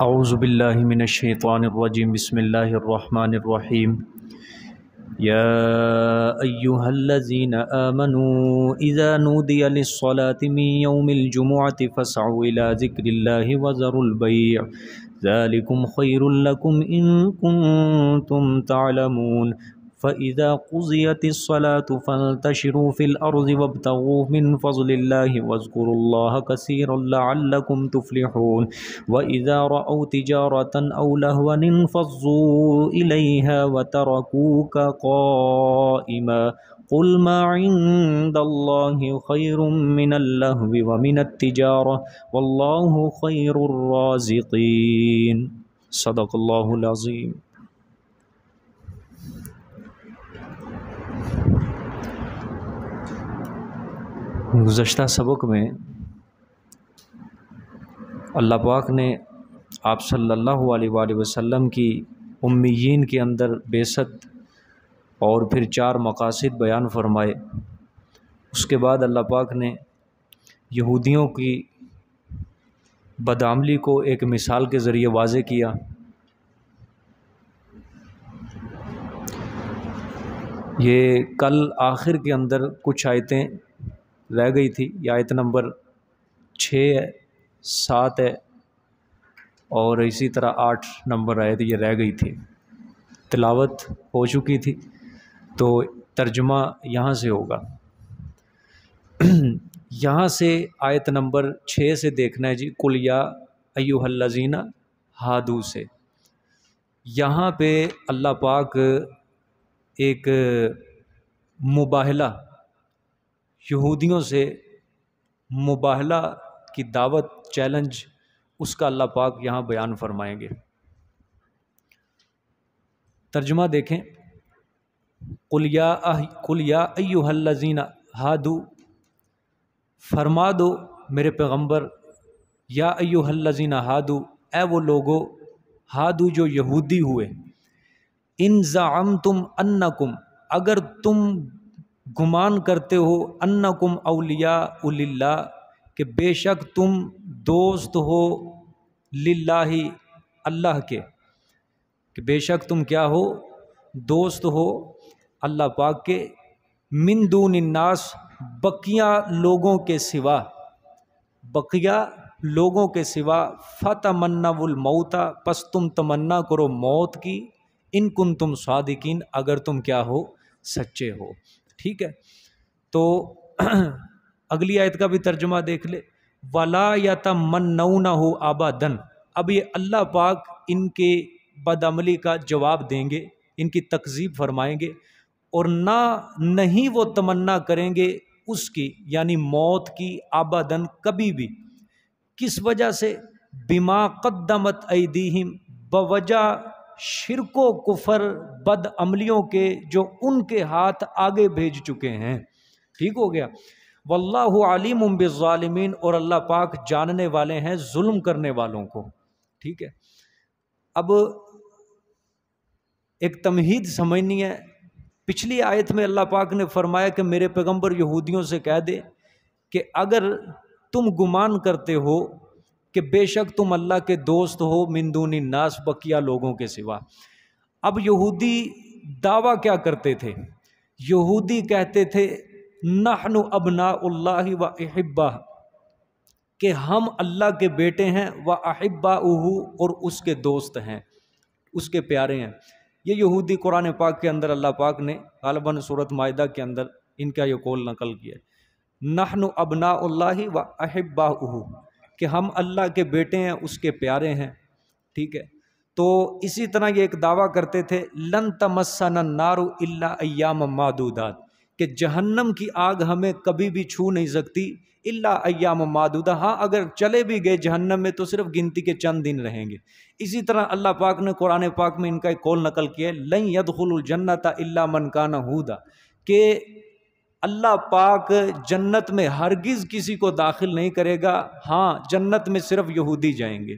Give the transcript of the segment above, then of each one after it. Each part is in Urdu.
اعوذ باللہ من الشیطان الرجیم بسم اللہ الرحمن الرحیم یا ایہا الذین آمنوا اذا نودی للصلاة من یوم الجمعة فاسعوا الى ذکر اللہ وذروا البیع ذالکم خیر لکم ان کنتم تعلمون فَإِذَا قُضِيَتِ الصَّلَاةُ فَانْتَشِرُوا فِي الْأَرْضِ وَابْتَغُوا مِنْ فَضْلِ اللَّهِ وَاذْكُرُوا اللَّهَ كَثِيرًا لَعَلَّكُمْ تُفْلِحُونَ وَإِذَا رَأَوْا تِجَارَةً أَوْ لَهْوًا انفَضُّوا إِلَيْهَا وَتَرَكُوكَ قَائِمًا قُلْ مَا عِندَ اللَّهِ خَيْرٌ مِّنَ اللَّهْوِ وَمِنَ التِّجَارَةِ وَاللَّهُ خَيْرُ الرَّازِقِينَ صدق اللہ العظیم۔ گزشتہ سبق میں اللہ پاک نے آپ صلی اللہ علیہ وآلہ وسلم کی امیین کے اندر بعثت اور پھر 4 مقاصد بیان فرمائے۔ اس کے بعد اللہ پاک نے یہودیوں کی بدعملی کو ایک مثال کے ذریعے واضح کیا۔ یہ کل آخر کے اندر کچھ آیتیں رہ گئی تھی، یہ آیت نمبر 6 ہے، 7 ہے اور اسی طرح 8 نمبر آیت یہ رہ گئی تھی، تلاوت ہو چکی تھی، تو ترجمہ یہاں سے ہوگا۔ یہاں سے آیت نمبر 6 سے دیکھنا ہے جی، قُلْ یا ایُّہَا الَّذِینَ ہادوا سے۔ یہاں پہ اللہ پاک ایک مباہلہ، یہودیوں سے مباہلہ کی دعوت، چیلنج، اس کا اللہ پاک یہاں بیان فرمائیں گے۔ ترجمہ دیکھیں، قُلْ یا ایُّہَا الَّذِینَ ہادوا، فرما دو میرے پیغمبر، یا ایُّہَا الَّذِینَ ہادوا، اے وہ لوگو، ہادو جو یہودی ہوئے، ان زعمتم انکم، اگر تم گمان کرتے ہو، انکم اولیاء للہ، کہ بے شک تم دوست ہو للہ، اللہ کے، کہ بے شک تم کیا ہو، دوست ہو اللہ پاک کے، من دون الناس، بقیہ لوگوں کے سوا، بقیہ لوگوں کے سوا، فتمنوا الموت، پس تم تمنا کرو موت کی، ان کنتم صادقین، اگر تم کیا ہو، سچے ہو۔ ٹھیک ہے، تو اگلی آیت کا بھی ترجمہ دیکھ لے، وَلَا يَتَمَنَّوْنَهُ أَبَدًا، اب یہ اللہ پاک ان کے بدعملی کا جواب دیں گے، ان کی تکذیب فرمائیں گے، اور نہیں وہ تمنا کریں گے اس کی، یعنی موت کی، ابداً، کبھی بھی۔ کس وجہ سے؟ بما قدمت ایدیہم، بوجہ شرک و کفر، بد عملیوں کے جو ان کے ہاتھ آگے بھیج چکے ہیں۔ ٹھیک ہو گیا، واللہ علیم بالظالمین، اور اللہ پاک جاننے والے ہیں ظلم کرنے والوں کو۔ ٹھیک ہے، اب ایک تمہید سمجھنی ہے۔ پچھلی آیت میں اللہ پاک نے فرمایا کہ میرے پیغمبر یہودیوں سے کہہ دے کہ اگر تم گمان کرتے ہو کہ بے شک تم اللہ کے دوست ہو، من دون الناس، بقیہ لوگوں کے سوا۔ اب یہودی دعویٰ کیا کرتے تھے؟ یہودی کہتے تھے نحن ابناء اللہ و احبہ، کہ ہم اللہ کے بیٹے ہیں، و احباؤہ، اور اس کے دوست ہیں، اس کے پیارے ہیں۔ یہ یہودی قرآن پاک کے اندر اللہ پاک نے غالباً سورۃ مائدہ کے اندر ان کا یہ قول نقل کیا ہے، نحن ابناء اللہ و احباؤہ، کہ ہم اللہ کے بیٹے ہیں، اس کے پیارے ہیں۔ ٹھیک ہے، تو اسی طرح یہ ایک دعویٰ کرتے تھے لن تمسنا النار الا ایام معدودات، کہ جہنم کی آگ ہمیں کبھی بھی چھو نہیں سکتی الا ایام معدودہ، ہاں اگر چلے بھی گئے جہنم میں تو صرف گنتی کے چند دن رہیں گے۔ اسی طرح اللہ پاک نے قرآن پاک میں ان کا ایک قول نقل کیا ہے، لن يدخل الجنۃ الا من کان ہودا، کہ اللہ پاک جنت میں ہرگز کسی کو داخل نہیں کرے گا، ہاں جنت میں صرف یہودی جائیں گے۔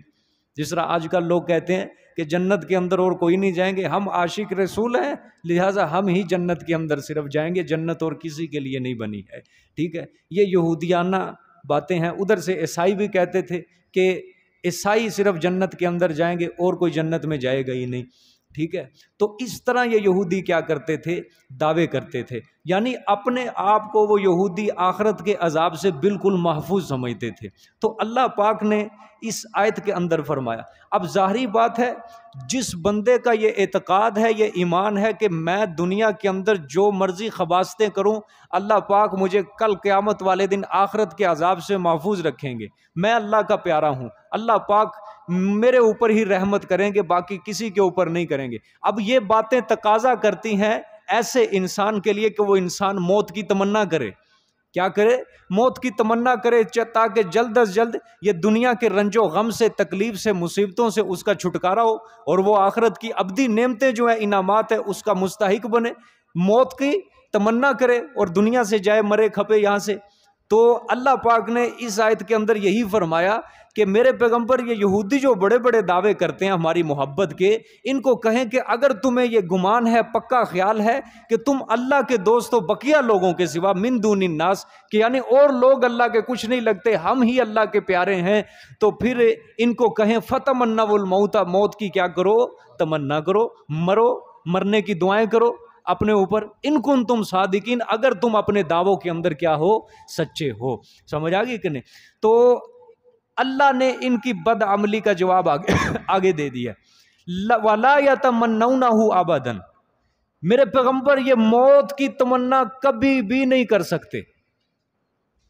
جس طرح آج کل لوگ کہتے ہیں کہ جنت کے اندر اور کوئی نہیں جائیں گے، ہم عاشق رسول ہیں لہٰذا ہم ہی جنت کے اندر صرف جائیں گے، جنت اور کسی کے لیے نہیں بنی ہے۔ ٹھیک ہے، یہ یہودیانہ باتیں ہیں. ادھر سے عیسائی بھی کہتے تھے کہ عیسائی صرف جنت کے اندر جائیں گے اور کوئی جنت میں جائے گا ہی نہیں. ٹھیک ہے. تو اس طرح یہ یہودی کیا کرتے تھے؟ دعوے کرتے تھے. یعنی اپنے آپ کو وہ یہودی آخرت کے عذاب سے بالکل محفوظ سمجھتے تھے. تو اللہ پاک نے اس آیت کے اندر فرمایا. اب ظاہری بات ہے جس بندے کا یہ اعتقاد ہے، یہ ایمان ہے کہ میں دنیا کے اندر جو مرضی خباثتیں کروں اللہ پاک مجھے کل قیامت والے دن آخرت کے عذاب سے محفوظ رکھیں گے، میں اللہ کا پیارا ہوں، اللہ پاک میرے اوپر ہی رحمت کریں گے، باقی کسی کے اوپر نہیں کریں گے. اب یہ باتیں تقاضا کرتی ہیں ایسے انسان کے لیے کہ وہ انسان موت کی تمنا کرے. کیا کرے؟ موت کی تمنا کرے، تاکہ جلد از جلد یہ دنیا کے رنج و غم سے، تکلیف سے، مصیبتوں سے اس کا چھٹکارا ہو اور وہ آخرت کی ابدی نعمتیں جو ہیں، انعامات ہیں، اس کا مستحق بنے. موت کی تمنا کرے اور دنیا سے جائے، مرے کھپے یہاں سے. تو اللہ پاک نے اس آیت کے اندر یہی فرمایا کہ میرے پیغمبر یہ یہودی جو بڑے بڑے دعوے کرتے ہیں ہماری محبت کے، ان کو کہیں کہ اگر تمہیں یہ گمان ہے، پکا خیال ہے کہ تم اللہ کے دوست ہو بقیہ لوگوں کے سوا، من دون الناس، کہ یعنی اور لوگ اللہ کے کچھ نہیں لگتے، ہم ہی اللہ کے پیارے ہیں، تو پھر ان کو کہیں فتمنوا الموت، موت کی کیا کرو؟ تمنا کرو، مرو، مرنے کی دعائیں کرو اپنے اوپر. ان کنتم صادقین، اگر تم اپنے دعووں کے اندر کیا ہو؟ سچے ہو. سمجھ آ گئی کہ نہیں؟ تو اللہ نے ان کی بد عملی کا جواب آگے دے دیا. وَلَا يَتَمَنَّوْنَهُ أَبَدًا، میرے پیغمبر یہ موت کی تمنا کبھی بھی نہیں کر سکتے،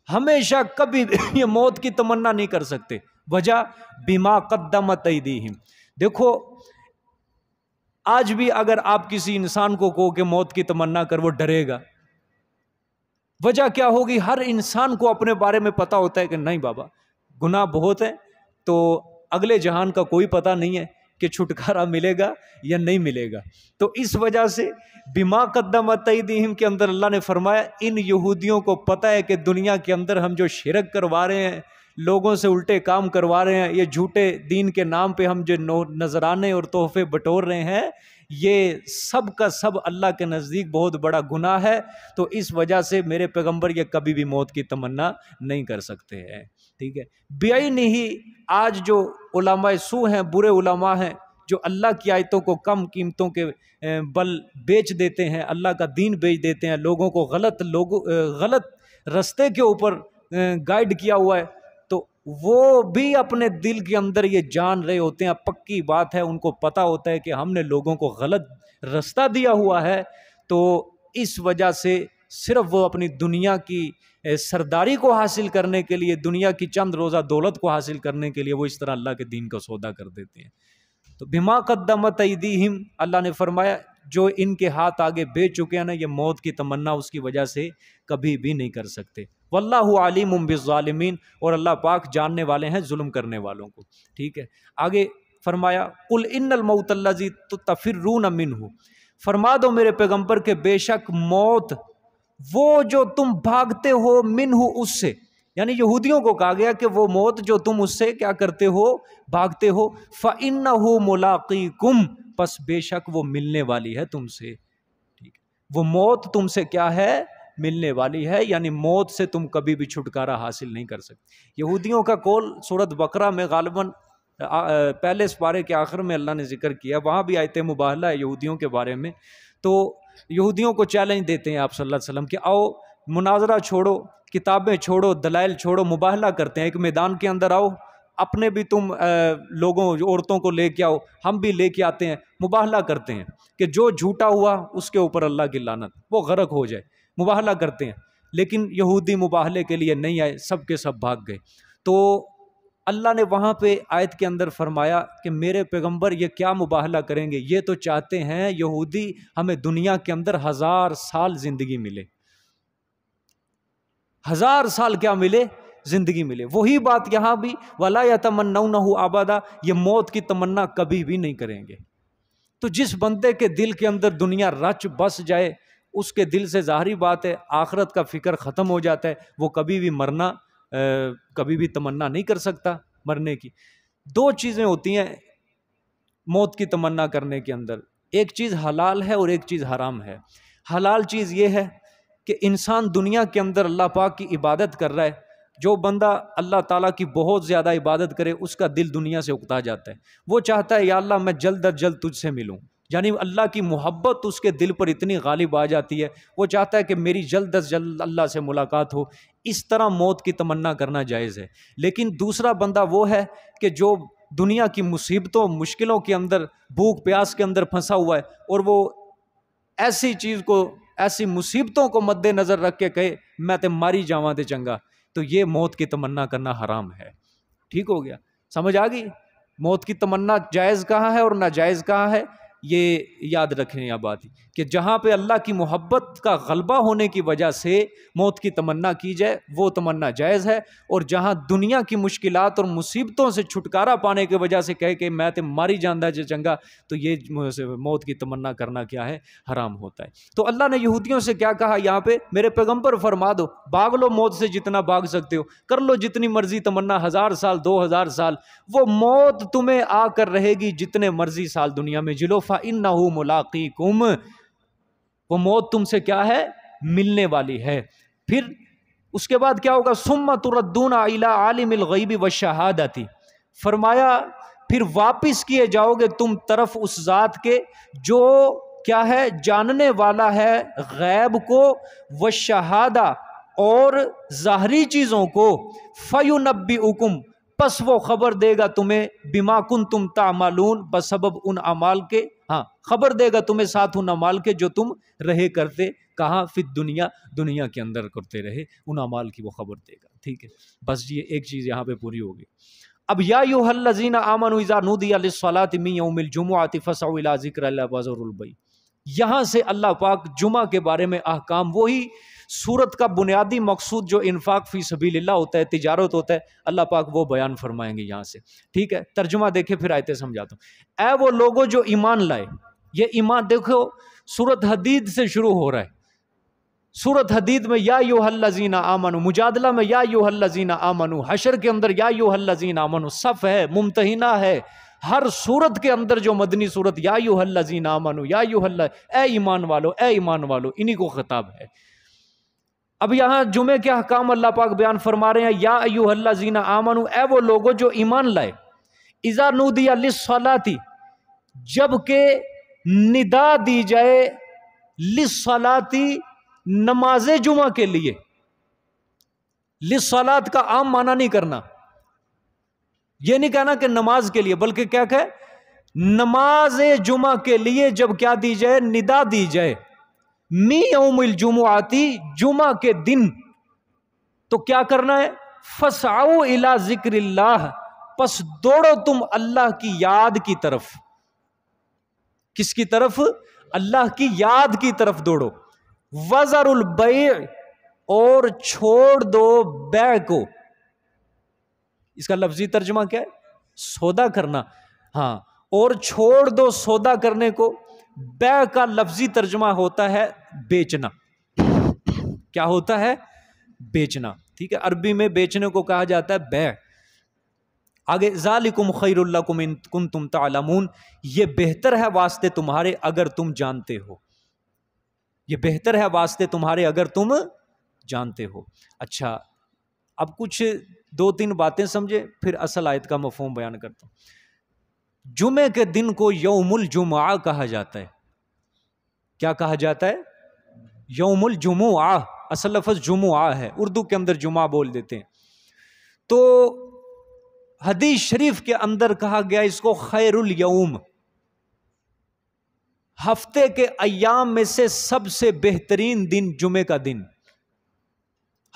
ہمیشہ کبھی یہ موت کی تمنا نہیں کر سکتے. وجہ بما قدمت ایدیہم. دیکھو آج بھی اگر آپ کسی انسان کو کہو کہ موت کی تمنا کر، وہ ڈرے گا. وجہ کیا ہوگی؟ ہر انسان کو اپنے بارے میں پتا ہوتا ہے کہ نہیں بابا گناہ بہت ہے، تو اگلے جہان کا کوئی پتہ نہیں ہے کہ چھٹکارا ملے گا یا نہیں ملے گا. تو اس وجہ سے بما قدمت ایدیہم کے اندر اللہ نے فرمایا ان یہودیوں کو پتہ ہے کہ دنیا کے اندر ہم جو شرک کروا رہے ہیں، لوگوں سے الٹے کام کروا رہے ہیں، یہ جھوٹے دین کے نام پہ ہم جو نذرانے اور تحفے بٹور رہے ہیں، یہ سب کا سب اللہ کے نزدیک بہت بڑا گناہ ہے. تو اس وجہ سے میرے پیغمبر یہ کبھی بھی موت کی تمنا نہیں کر سکتے ہیں. ٹھیک ہے. بعینہ آج جو علماء سو ہیں، برے علماء ہیں، جو اللہ کی آیتوں کو کم قیمتوں کے بل بیچ دیتے ہیں، اللہ کا دین بیچ دیتے ہیں، لوگوں کو غلط رستے کے اوپر گائیڈ کیا ہوا ہے، تو وہ بھی اپنے دل کے اندر یہ جان رہے ہوتے ہیں، پکی بات ہے، ان کو پتا ہوتا ہے کہ ہم نے لوگوں کو غلط رستہ دیا ہوا ہے. تو اس وجہ سے صرف وہ اپنی دنیا کی سرداری کو حاصل کرنے کے لیے، دنیا کی چند روزہ دولت کو حاصل کرنے کے لیے وہ اس طرح اللہ کے دین کا سودا کر دیتے ہیں. تو بما قدمت ایدیہم، اللہ نے فرمایا جو ان کے ہاتھ آگے بیچ چکے ہیں نا، یہ موت کی تمنا اس کی وجہ سے کبھی بھی نہیں کر سکتے. واللہ علیم بالظالمین، اور اللہ پاک جاننے والے ہیں ظلم کرنے والوں کو. ٹھیک ہے. آگے فرمایا قل ان الموت الذی تفرون منہ، فرما دو میرے پیغمبر کہ بے شک موت وہ جو تم بھاگتے ہو، منہ اس سے، یعنی یہودیوں کو کہا گیا کہ وہ موت جو تم اس سے کیا کرتے ہو؟ بھاگتے ہو. فَإِنَّهُ مُلَاقِيكُمْ، پس بے شک وہ ملنے والی ہے تم سے. ٹھیک، وہ موت تم سے کیا ہے؟ ملنے والی ہے. یعنی موت سے تم کبھی بھی چھٹکارا حاصل نہیں کر سکتے. یہودیوں کا قول سورۃ بقرہ میں غالباً پہلے سپارے کے آخر میں اللہ نے ذکر کیا، وہاں بھی آیت مباہلہ ہے یہودیوں کے بارے میں. تو یہودیوں کو چیلنج دیتے ہیں آپ صلی اللہ علیہ وسلم کہ آؤ مناظرہ چھوڑو، کتابیں چھوڑو، دلائل چھوڑو، مباہلہ کرتے ہیں، ایک میدان کے اندر آؤ، اپنے بھی تم لوگوں عورتوں کو لے کے آؤ، ہم بھی لے کے آتے ہیں، مباہلہ کرتے ہیں کہ جو جھوٹا ہوا اس کے اوپر اللہ کی لعنت، وہ غرق ہو جائے. مباہلہ کرتے ہیں. لیکن یہودی مباہلے کے لیے نہیں آئے، سب کے سب بھاگ گئے. تو اللہ نے وہاں پہ آیت کے اندر فرمایا کہ میرے پیغمبر یہ کیا مباہلہ کریں گے؟ یہ تو چاہتے ہیں یہودی ہمیں دنیا کے اندر 1000 سال زندگی ملے، 1000 سال کیا ملے؟ زندگی ملے. وہی بات یہاں بھی وَلَا يَتَمَنَّوْنَهُ أَبَدًا، یہ موت کی تمنا کبھی بھی نہیں کریں گے. تو جس بندے کے دل کے اندر دنیا رچ بس جائے، اس کے دل سے ظاہری بات ہے آخرت کا فکر ختم ہو جاتا ہے، وہ کبھی بھی مرنا کبھی بھی تمنا نہیں کر سکتا مرنے کی. 2 چیزیں ہوتی ہیں موت کی تمنا کرنے کے اندر، ایک چیز حلال ہے اور ایک چیز حرام ہے. حلال چیز یہ ہے کہ انسان دنیا کے اندر اللہ پاک کی عبادت کر رہا ہے، جو بندہ اللہ تعالیٰ کی بہت زیادہ عبادت کرے اس کا دل دنیا سے اکتا جاتا ہے، وہ چاہتا ہے یا اللہ میں جلد از جلد تجھ سے ملوں، یعنی اللہ کی محبت اس کے دل پر اتنی غالب آ جاتی ہے، وہ چاہتا ہے کہ میری جلد از جلد اللہ سے ملاقات ہو۔ اس طرح موت کی تمنا کرنا جائز ہے۔ لیکن دوسرا بندہ وہ ہے کہ جو دنیا کی مصیبتوں مشکلوں کے اندر، بھوک پیاس کے اندر پھنسا ہوا ہے، اور وہ ایسی چیز کو، ایسی مصیبتوں کو مد نظر رکھ کے کہے میں تے ماری جاواں تے چنگا، تو یہ موت کی تمنا کرنا حرام ہے۔ ٹھیک ہو گیا؟ سمجھ آ گئی؟ موت کی تمنا جائز کہاں ہے اور ناجائز کہاں ہے، یہ یاد رکھیں یہ بات کہ جہاں پہ اللہ کی محبت کا غلبہ ہونے کی وجہ سے موت کی تمنا کی جائے وہ تمنا جائز ہے، اور جہاں دنیا کی مشکلات اور مصیبتوں سے چھٹکارا پانے کی وجہ سے کہے کہ میں تے ماری جاندہ جے چنگا، تو یہ موت کی تمنا کرنا کیا ہے، حرام ہوتا ہے۔ تو اللہ نے یہودیوں سے کیا کہا یہاں پہ، میرے پیغمبر فرما دو بھاگ لو موت سے جتنا بھاگ سکتے ہو، کر لو جتنی مرضی تمنا، 1000 سال 2000 سال، وہ موت تمہیں آ کر رہے گی جتنے مرضی سال دنیا میں جلو، فَإِنَّهُ مُلَاقِيكُمْ، وہ موت تم سے کیا ہے، ملنے والی ہے۔ پھر اس کے بعد کیا ہوگا، ثُمَّ تُرَدُّونَ إِلَىٰ عَالِمِ الْغَيْبِ وَالشَّهَادَةِ، فرمایا پھر واپس کیے جاؤ گے تم طرف اس ذات کے جو کیا ہے، جاننے والا ہے غیب کو، والشہادہ اور ظاہری چیزوں کو، فَيُنَبِّئُكُمْ، پس وہ خبر دے گا تمہیں، بما کنتم تعملون، بسبب ان اعمال کے، ہاں خبر دے گا تمہیں ساتھ ان اعمال کے جو تم رہے کرتے، کہاں، فی الدنیا، دنیا کے اندر کرتے رہے، ان اعمال کی وہ خبر دے گا۔ ٹھیک ہے، بس یہ ایک چیز یہاں پہ پوری ہوگی۔ اب یا ایھا الذین آمنوا اذا نودی للصلاۃ من یوم الجمعۃ فاسعوا الی ذکر اللہ وذروا البیع، یہاں سے اللہ پاک جمعہ کے بارے میں احکام، وہی سورت کا بنیادی مقصود جو انفاق فی سبیل اللہ ہوتا ہے، تجارت ہوتا ہے، اللہ پاک وہ بیان فرمائیں گے یہاں سے۔ ٹھیک ہے، ترجمہ دیکھیں پھر آیتیں سمجھاتا ہوں۔ اے وہ لوگوں جو ایمان لائے، یہ ایمان دیکھو سورت حدید سے شروع ہو رہا ہے، سورت حدید میں یا ایھا الذین آمنوا، مجادلہ میں یا ایھا الذین آمنوا، حشر کے اندر یا ایھا الذین آمنوا، صف ہے، ممتحنہ ہے، ہر سورت کے اندر جو مدنی سورت یا ایھا الذین آمنوا، یا ایھا اللہ، اے ایمان والو، اے ایمان والو، انہی کو خطاب ہے۔ اب یہاں جمعے کے احکام اللہ پاک بیان فرما رہے ہیں، یا ایھا الذین آمنوا، اے وہ لوگوں جو ایمان لائے، اذا نودی للصلاۃ، جب کہ ندا دی جائے، للصلاۃ، نماز جمعہ کے لیے، للصلاۃ کا عام معنی نہیں کرنا، یہ نہیں کہنا کہ نماز کے لیے، بلکہ کیا کہ نماز جمعہ کے لیے جب کیا دی جائے، ندا دی جائے، می یوم الجمعۃ، جمعہ کے دن، تو کیا کرنا ہے، فسعوا الی ذکر اللہ، پس دوڑو تم اللہ کی یاد کی طرف۔ کس کی طرف؟ اللہ کی یاد کی طرف دوڑو۔ وذروا البیع، اور چھوڑ دو بیع کو۔ اس کا لفظی ترجمہ کیا ہے؟ سودا کرنا، ہاں، اور چھوڑ دو سودا کرنے کو۔ بیع کا لفظی ترجمہ ہوتا ہے بیچنا۔ کیا ہوتا ہے؟ بیچنا۔ ٹھیک ہے، عربی میں بیچنے کو کہا جاتا ہے بیع۔ آگے ذالکم خیر لکم ان کنتم تعلمون، یہ بہتر ہے واسطے تمہارے اگر تم جانتے ہو، یہ بہتر ہے واسطے تمہارے اگر تم جانتے ہو۔ اچھا، اب کچھ 2-3 باتیں سمجھے، پھر اصل آیت کا مفہوم بیان کرتا ہوں۔ جمعے کے دن کو یوم الجمعہ کہا جاتا ہے۔ کیا کہا جاتا ہے؟ یوم الجمعہ، اصل لفظ جمعہ ہے، اردو کے اندر جمعہ بول دیتے ہیں۔ تو حدیث شریف کے اندر کہا گیا اس کو خیر الیوم، ہفتے کے ایام میں سے سب سے بہترین دن جمعے کا دن۔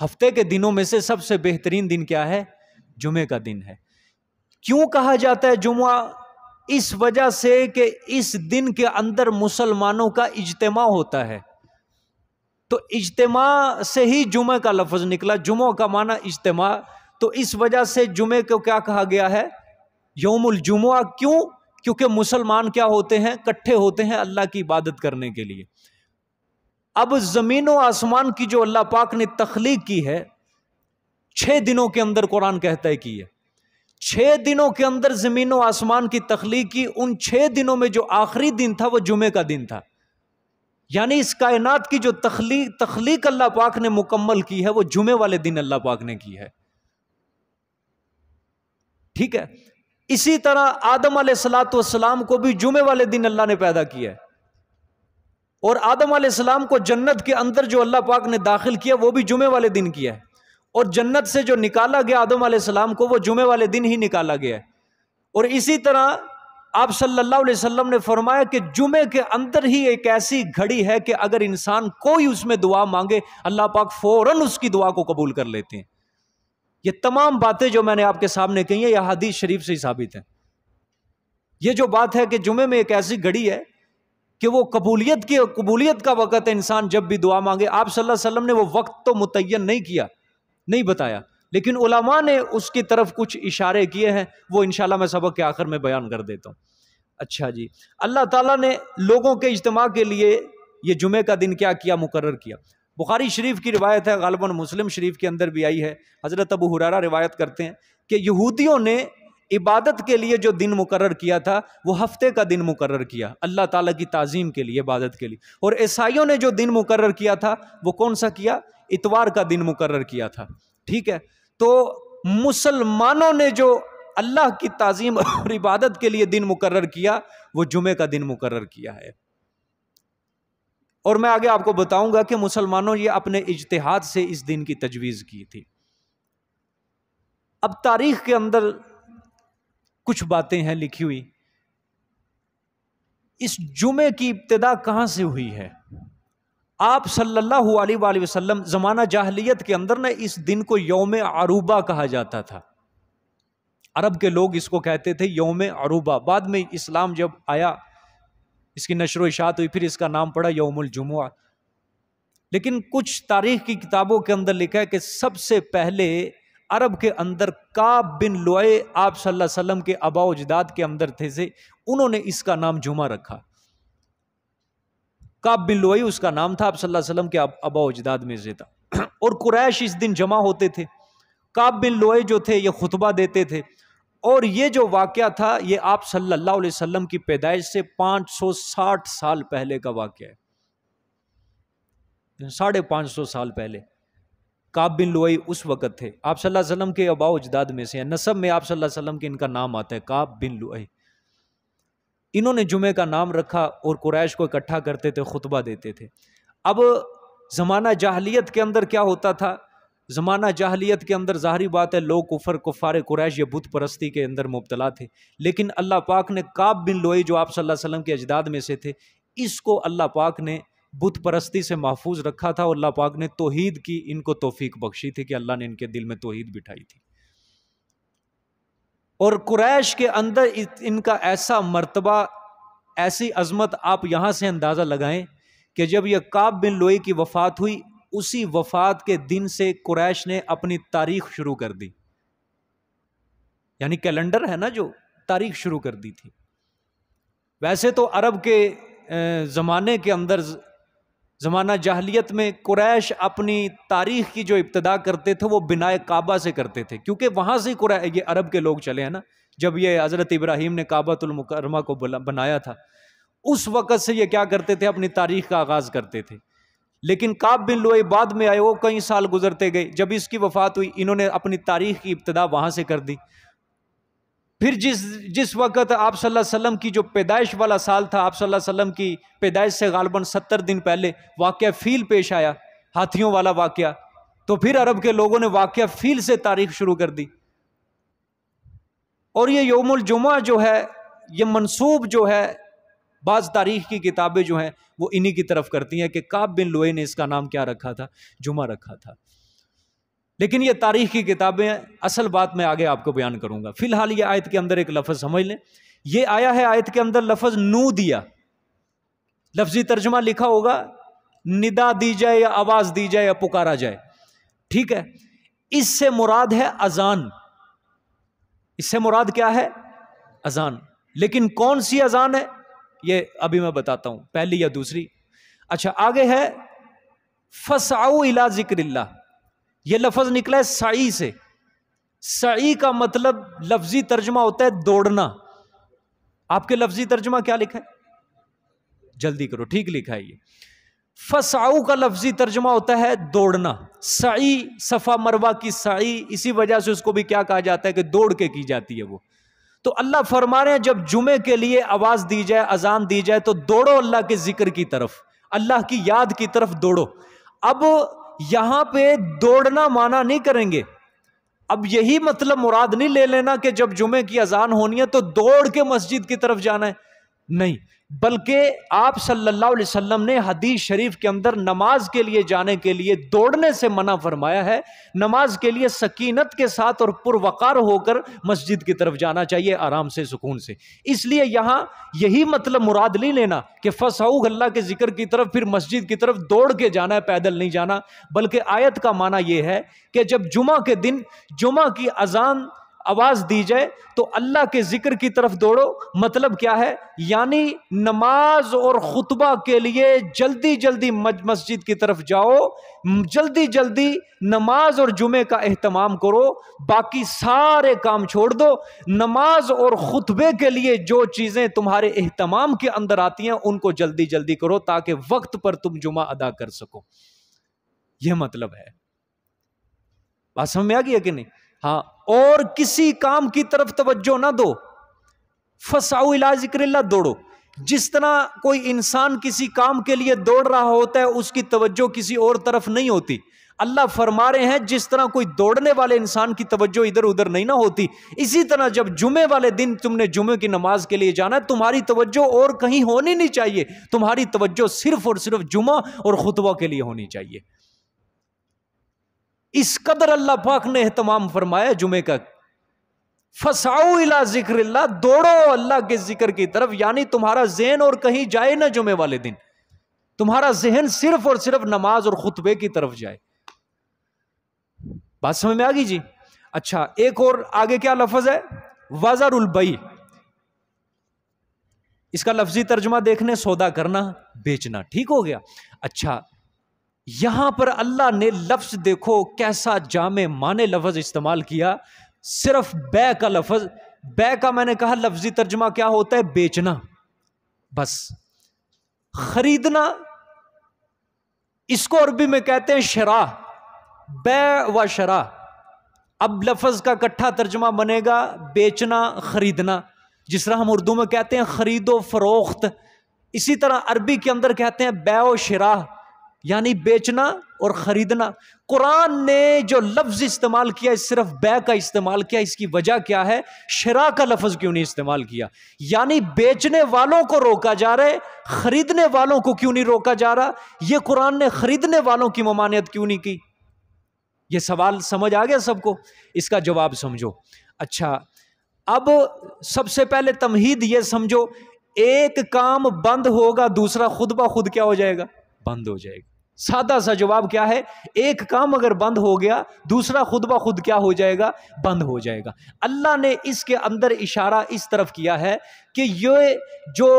ہفتے کے دنوں میں سے سب سے بہترین دن کیا ہے؟ جمعے کا دن ہے۔ کیوں کہا جاتا ہے جمعہ؟ اس وجہ سے کہ اس دن کے اندر مسلمانوں کا اجتماع ہوتا ہے، تو اجتماع سے ہی جمعہ کا لفظ نکلا، جمعہ کا معنی اجتماع، تو اس وجہ سے جمعے کو کیا کہا گیا ہے؟ یوم الجمعہ۔ کیوں؟ کیونکہ مسلمان کیا ہوتے ہیں؟ کٹھے ہوتے ہیں اللہ کی عبادت کرنے کے لیے۔ اب زمین و آسمان کی جو اللہ پاک نے تخلیق کی ہے 6 دنوں کے اندر، قرآن کہتا ہے کہ 6 دنوں کے اندر زمین و آسمان کی تخلیق کی، ان 6 دنوں میں جو آخری دن تھا وہ جمعے کا دن تھا۔ یعنی اس کائنات کی جو تخلیق اللہ پاک نے مکمل کی ہے وہ جمعے والے دن اللہ پاک نے کی ہے۔ ٹھیک ہے، اسی طرح آدم علیہ السلام کو بھی جمعے والے دن اللہ نے پیدا کیا ہے، اور آدم علیہ السلام کو جنت کے اندر جو اللہ پاک نے داخل کیا وہ بھی جمعے والے دن کیا ہے، اور جنت سے جو نکالا گیا آدم علیہ السلام کو وہ جمعے والے دن ہی نکالا گیا ہے۔ اور اسی طرح آپ صلی اللہ علیہ وسلم نے فرمایا کہ جمعے کے اندر ہی ایک ایسی گھڑی ہے کہ اگر انسان کوئی اس میں دعا مانگے اللہ پاک فوراً اس کی دعا کو قبول کر لیتے ہیں۔ یہ تمام باتیں جو میں نے آپ کے سامنے کہی ہیں یہ حدیث شریف سے ہی ثابت ہیں۔ یہ جو بات ہے کہ جمعے میں ایک ایسی گھڑی ہے کہ وہ قبولیت کا وقت ہے، انسان جب بھی دعا مانگے۔ آپ صلی اللہ علیہ وسلم نے وہ وقت تو متعین نہیں کیا، نہیں بتایا، لیکن علماء نے اس کی طرف کچھ اشارے کیے ہیں، وہ انشاءاللہ میں سبق کے آخر میں بیان کر دیتا ہوں۔ اچھا جی، اللہ تعالیٰ نے لوگوں کے اجتماع کے لیے یہ جمعے کا دن کیا کیا؟ مقرر کیا۔ بخاری شریف کی روایت ہے، غالباً مسلم شریف کے اندر بھی آئی ہے، حضرت ابو ہریرہ روایت کرتے ہیں کہ یہودیوں نے عبادت کے لیے جو دن مقرر کیا تھا وہ ہفتے کا دن مقرر کیا اللہ تعالیٰ کی تعظیم کے لیے، عبادت کے لیے، اور عیسائیوں نے جو دن مقرر کیا تھا وہ کون سا کیا؟ اتوار کا دن مقرر کیا تھا۔ ٹھیک ہے، تو مسلمانوں نے جو اللہ کی تعظیم اور عبادت کے لیے دن مقرر کیا وہ جمعے کا دن مقرر کیا ہے۔ اور میں آگے آپ کو بتاؤں گا کہ مسلمانوں یہ اپنے اجتہاد سے اس دن کی تجویز کی تھی۔ اب تاریخ کے اندر کچھ باتیں ہیں لکھی ہوئی، اس جمعے کی ابتدا کہاں سے ہوئی ہے؟ آپ صلی اللہ علیہ وآلہ وسلم زمانہ جاہلیت کے اندر نے اس دن کو یوم عروبہ کہا جاتا تھا، عرب کے لوگ اس کو کہتے تھے یوم عروبہ۔ بعد میں اسلام جب آیا اس کی نشر و اشاعت ہوئی، پھر اس کا نام پڑا یوم الجمعہ۔ لیکن کچھ تاریخ کی کتابوں کے اندر لکھا ہے کہ سب سے پہلے عرب کے اندر کعب بن لؤی آپ صلی اللہ علیہ وسلم کے آباء و اجداد کے اندر تھے، انہوں نے اس کا نام جمعہ رکھا۔ کعب بن لؤی اس کا نام تھا، آپ صلی اللہ علیہ وسلم کے آباء و اجداد میں سے تھا۔ اور قریش اس دن جمع ہوتے تھے، کعب بن لؤی جو تھے یہ خطبہ دیتے تھے، اور یہ جو واقعہ تھا یہ آپ صلی اللہ علیہ وسلم کی پیدائش سے 560 سال پہلے کا واقعہ ہے، 550 سال پہلے۔ کعب بن لؤی اس وقت تھے، آپ صلی اللہ علیہ وسلم کے آباء و اجداد میں سے ہیں، نسب میں آپ صلی اللہ علیہ وسلم کے ان کا نام آتا ہے کعب بن لؤی۔ انہوں نے جمعے کا نام رکھا اور قریش کو اکٹھا کرتے تھے، خطبہ دیتے تھے۔ اب زمانہ جاہلیت کے اندر کیا ہوتا تھا؟ زمانہ جاہلیت کے اندر ظاہری بات ہے لوگ کفار قریش یہ بت پرستی کے اندر مبتلا تھے، لیکن اللہ پاک نے کعب بن لؤی جو آپ صلی اللہ علیہ وسلم کے اجداد میں سے تھے، اس کو اللہ پاک نے بت پرستی سے محفوظ رکھا تھا، اور اللہ پاک نے توحید کی ان کو توفیق بخشی تھی کہ اللہ نے ان کے دل میں توحید بٹھائی تھی۔ اور قریش کے اندر ان کا ایسا مرتبہ، ایسی عظمت، آپ یہاں سے اندازہ لگائیں کہ جب یہ کعب بن لؤی کی وفات ہوئی اسی وفات کے دن سے قریش نے اپنی تاریخ شروع کر دی، یعنی کیلنڈر ہے نا جو، تاریخ شروع کر دی تھی۔ ویسے تو عرب کے زمانے کے اندر، زمانہ جاہلیت میں قریش اپنی تاریخ کی جو ابتدا کرتے تھے وہ بنائے کعبہ سے کرتے تھے، کیونکہ وہاں سے یہ عرب کے لوگ چلے ہیں نا، جب یہ حضرت ابراہیم نے کعبۃ المکرمہ کو بنایا تھا اس وقت سے یہ کیا کرتے تھے؟ اپنی تاریخ کا آغاز کرتے تھے۔ لیکن کعب بن لؤی بعد میں آئے، وہ کئی سال گزرتے گئے، جب اس کی وفات ہوئی انہوں نے اپنی تاریخ کی ابتدا وہاں سے کر دی۔ پھر جس وقت آپ صلی اللہ علیہ وسلم کی جو پیدائش والا سال تھا، آپ صلی اللہ علیہ وسلم کی پیدائش سے غالباً 70 دن پہلے واقعہ فیل پیش آیا، ہاتھیوں والا واقعہ، تو پھر عرب کے لوگوں نے واقعہ فیل سے تاریخ شروع کر دی۔ اور یہ یوم الجمعہ جو ہے یہ منسوب جو ہے بعض تاریخ کی کتابیں جو ہیں وہ انہی کی طرف کرتی ہیں کہ کعب بن لؤی نے اس کا نام کیا رکھا تھا؟ جمعہ رکھا تھا۔ لیکن یہ تاریخ کی کتابیں ہیں، اصل بات میں آگے آپ کو بیان کروں گا۔ فی الحال یہ آیت کے اندر ایک لفظ سمجھ لیں، یہ آیا ہے آیت کے اندر لفظ نو دیا، لفظی ترجمہ لکھا ہوگا ندا دی جائے یا آواز دی جائے یا پکارا جائے، ٹھیک ہے؟ اس سے مراد ہے اذان، اس سے مراد کیا ہے؟ اذان۔ لیکن کون سی اذان ہے یہ ابھی میں بتاتا ہوں، پہلی یا دوسری۔ اچھا آگے ہے فَاسْعَوْا إِلَىٰ ذِكْرِ اللَّهِ، یہ لفظ نکلا ہے سعی سے۔ سعی کا مطلب لفظی ترجمہ ہوتا ہے دوڑنا۔ آپ کے لفظی ترجمہ کیا لکھا ہے؟ جلدی کرو، ٹھیک لکھا ہے یہ فسعو کا لفظی ترجمہ ہوتا ہے دوڑنا، سعی صفا مروہ کی سعی، اسی وجہ سے اس کو بھی کیا کہا جاتا ہے کہ دوڑ کے کی جاتی ہے وہ۔ تو اللہ فرما رہے ہیں جب جمعے کے لیے آواز دی جائے، اذان دی جائے تو دوڑو اللہ کے ذکر کی طرف، اللہ کی یاد کی طرف دوڑو۔ اب یہاں پہ دوڑنا معنی نہیں کریں گے، اب یہی مطلب مراد نہیں لے لینا کہ جب جمعے کی اذان ہونی ہے تو دوڑ کے مسجد کی طرف جانا ہے، نہیں، بلکہ آپ صلی اللہ علیہ وسلم نے حدیث شریف کے اندر نماز کے لیے جانے کے لیے دوڑنے سے منع فرمایا ہے۔ نماز کے لیے سکینت کے ساتھ اور پروقار ہو کر مسجد کی طرف جانا چاہیے، آرام سے، سکون سے۔ اس لیے یہاں یہی مطلب مراد نہیں لینا کہ فسعو اللہ کے ذکر کی طرف پھر مسجد کی طرف دوڑ کے جانا ہے، پیدل نہیں جانا، بلکہ آیت کا معنی یہ ہے کہ جب جمعہ کے دن جمعہ کی اذان آواز دی جائے تو اللہ کے ذکر کی طرف دوڑو۔ مطلب کیا ہے؟ یعنی نماز اور خطبہ کے لیے جلدی جلدی مسجد کی طرف جاؤ، جلدی جلدی نماز اور جمعے کا اہتمام کرو، باقی سارے کام چھوڑ دو۔ نماز اور خطبے کے لیے جو چیزیں تمہارے اہتمام کے اندر آتی ہیں ان کو جلدی جلدی کرو تاکہ وقت پر تم جمعہ ادا کر سکو۔ یہ مطلب ہے، بات سمجھ میں آ گئی ہے کہ نہیں؟ ہاں، اور کسی کام کی طرف توجہ نہ دو، فسعوا الی ذکر اللہ، دوڑو۔ جس طرح کوئی انسان کسی کام کے لیے دوڑ رہا ہوتا ہے اس کی توجہ کسی اور طرف نہیں ہوتی، اللہ فرما رہے ہیں جس طرح کوئی دوڑنے والے انسان کی توجہ ادھر ادھر نہیں نہ ہوتی، اسی طرح جب جمعے والے دن تم نے جمعے کی نماز کے لیے جانا ہے تمہاری توجہ اور کہیں ہونی نہیں چاہیے، تمہاری توجہ صرف اور صرف جمعہ اور خطبہ کے لیے ہونی چاہیے۔ اس قدر اللہ پاک نے اہتمام فرمایا جمعے کا۔ فسعوا الی ذکر اللہ، دوڑو اللہ کے ذکر کی طرف، یعنی تمہارا ذہن اور کہیں جائے نہ جمعے والے دن، تمہارا ذہن صرف اور صرف نماز اور خطبے کی طرف جائے۔ بات سمجھ میں آ گئی جی؟ اچھا، ایک اور آگے کیا لفظ ہے؟ وزر البیع، اس کا لفظی ترجمہ دیکھنے سودا کرنا، بیچنا، ٹھیک ہو گیا۔ اچھا، یہاں پر اللہ نے لفظ دیکھو کیسا جامع معنی لفظ استعمال کیا، صرف بیع کا لفظ۔ بیع کا میں نے کہا لفظی ترجمہ کیا ہوتا ہے؟ بیچنا، بس۔ خریدنا اس کو عربی میں کہتے ہیں شراء، بیع و شراء۔ اب لفظ کا اکٹھا ترجمہ بنے گا بیچنا، خریدنا، جس طرح ہم اردو میں کہتے ہیں خرید و فروخت، اسی طرح عربی کے اندر کہتے ہیں بیع و شراء، یعنی بیچنا اور خریدنا۔ قرآن نے جو لفظ استعمال کیا صرف بیع کا استعمال کیا، اس کی وجہ کیا ہے؟ شراء کا لفظ کیوں نہیں استعمال کیا؟ یعنی بیچنے والوں کو روکا جا رہا ہے، خریدنے والوں کو کیوں نہیں روکا جا رہا؟ یہ قرآن نے خریدنے والوں کی ممانعت کیوں نہیں کی؟ یہ سوال سمجھ آ گیا سب کو؟ اس کا جواب سمجھو۔ اچھا، اب سب سے پہلے تمہید یہ سمجھو، ایک کام بند ہوگا دوسرا خود بخود کیا ہو جائے گا؟ بند ہو جائے گا۔ سادہ سا جواب کیا ہے؟ ایک کام اگر بند ہو گیا دوسرا خود بخود کیا ہو جائے گا؟ بند ہو جائے گا۔ اللہ نے اس کے اندر اشارہ اس طرف کیا ہے کہ یہ جو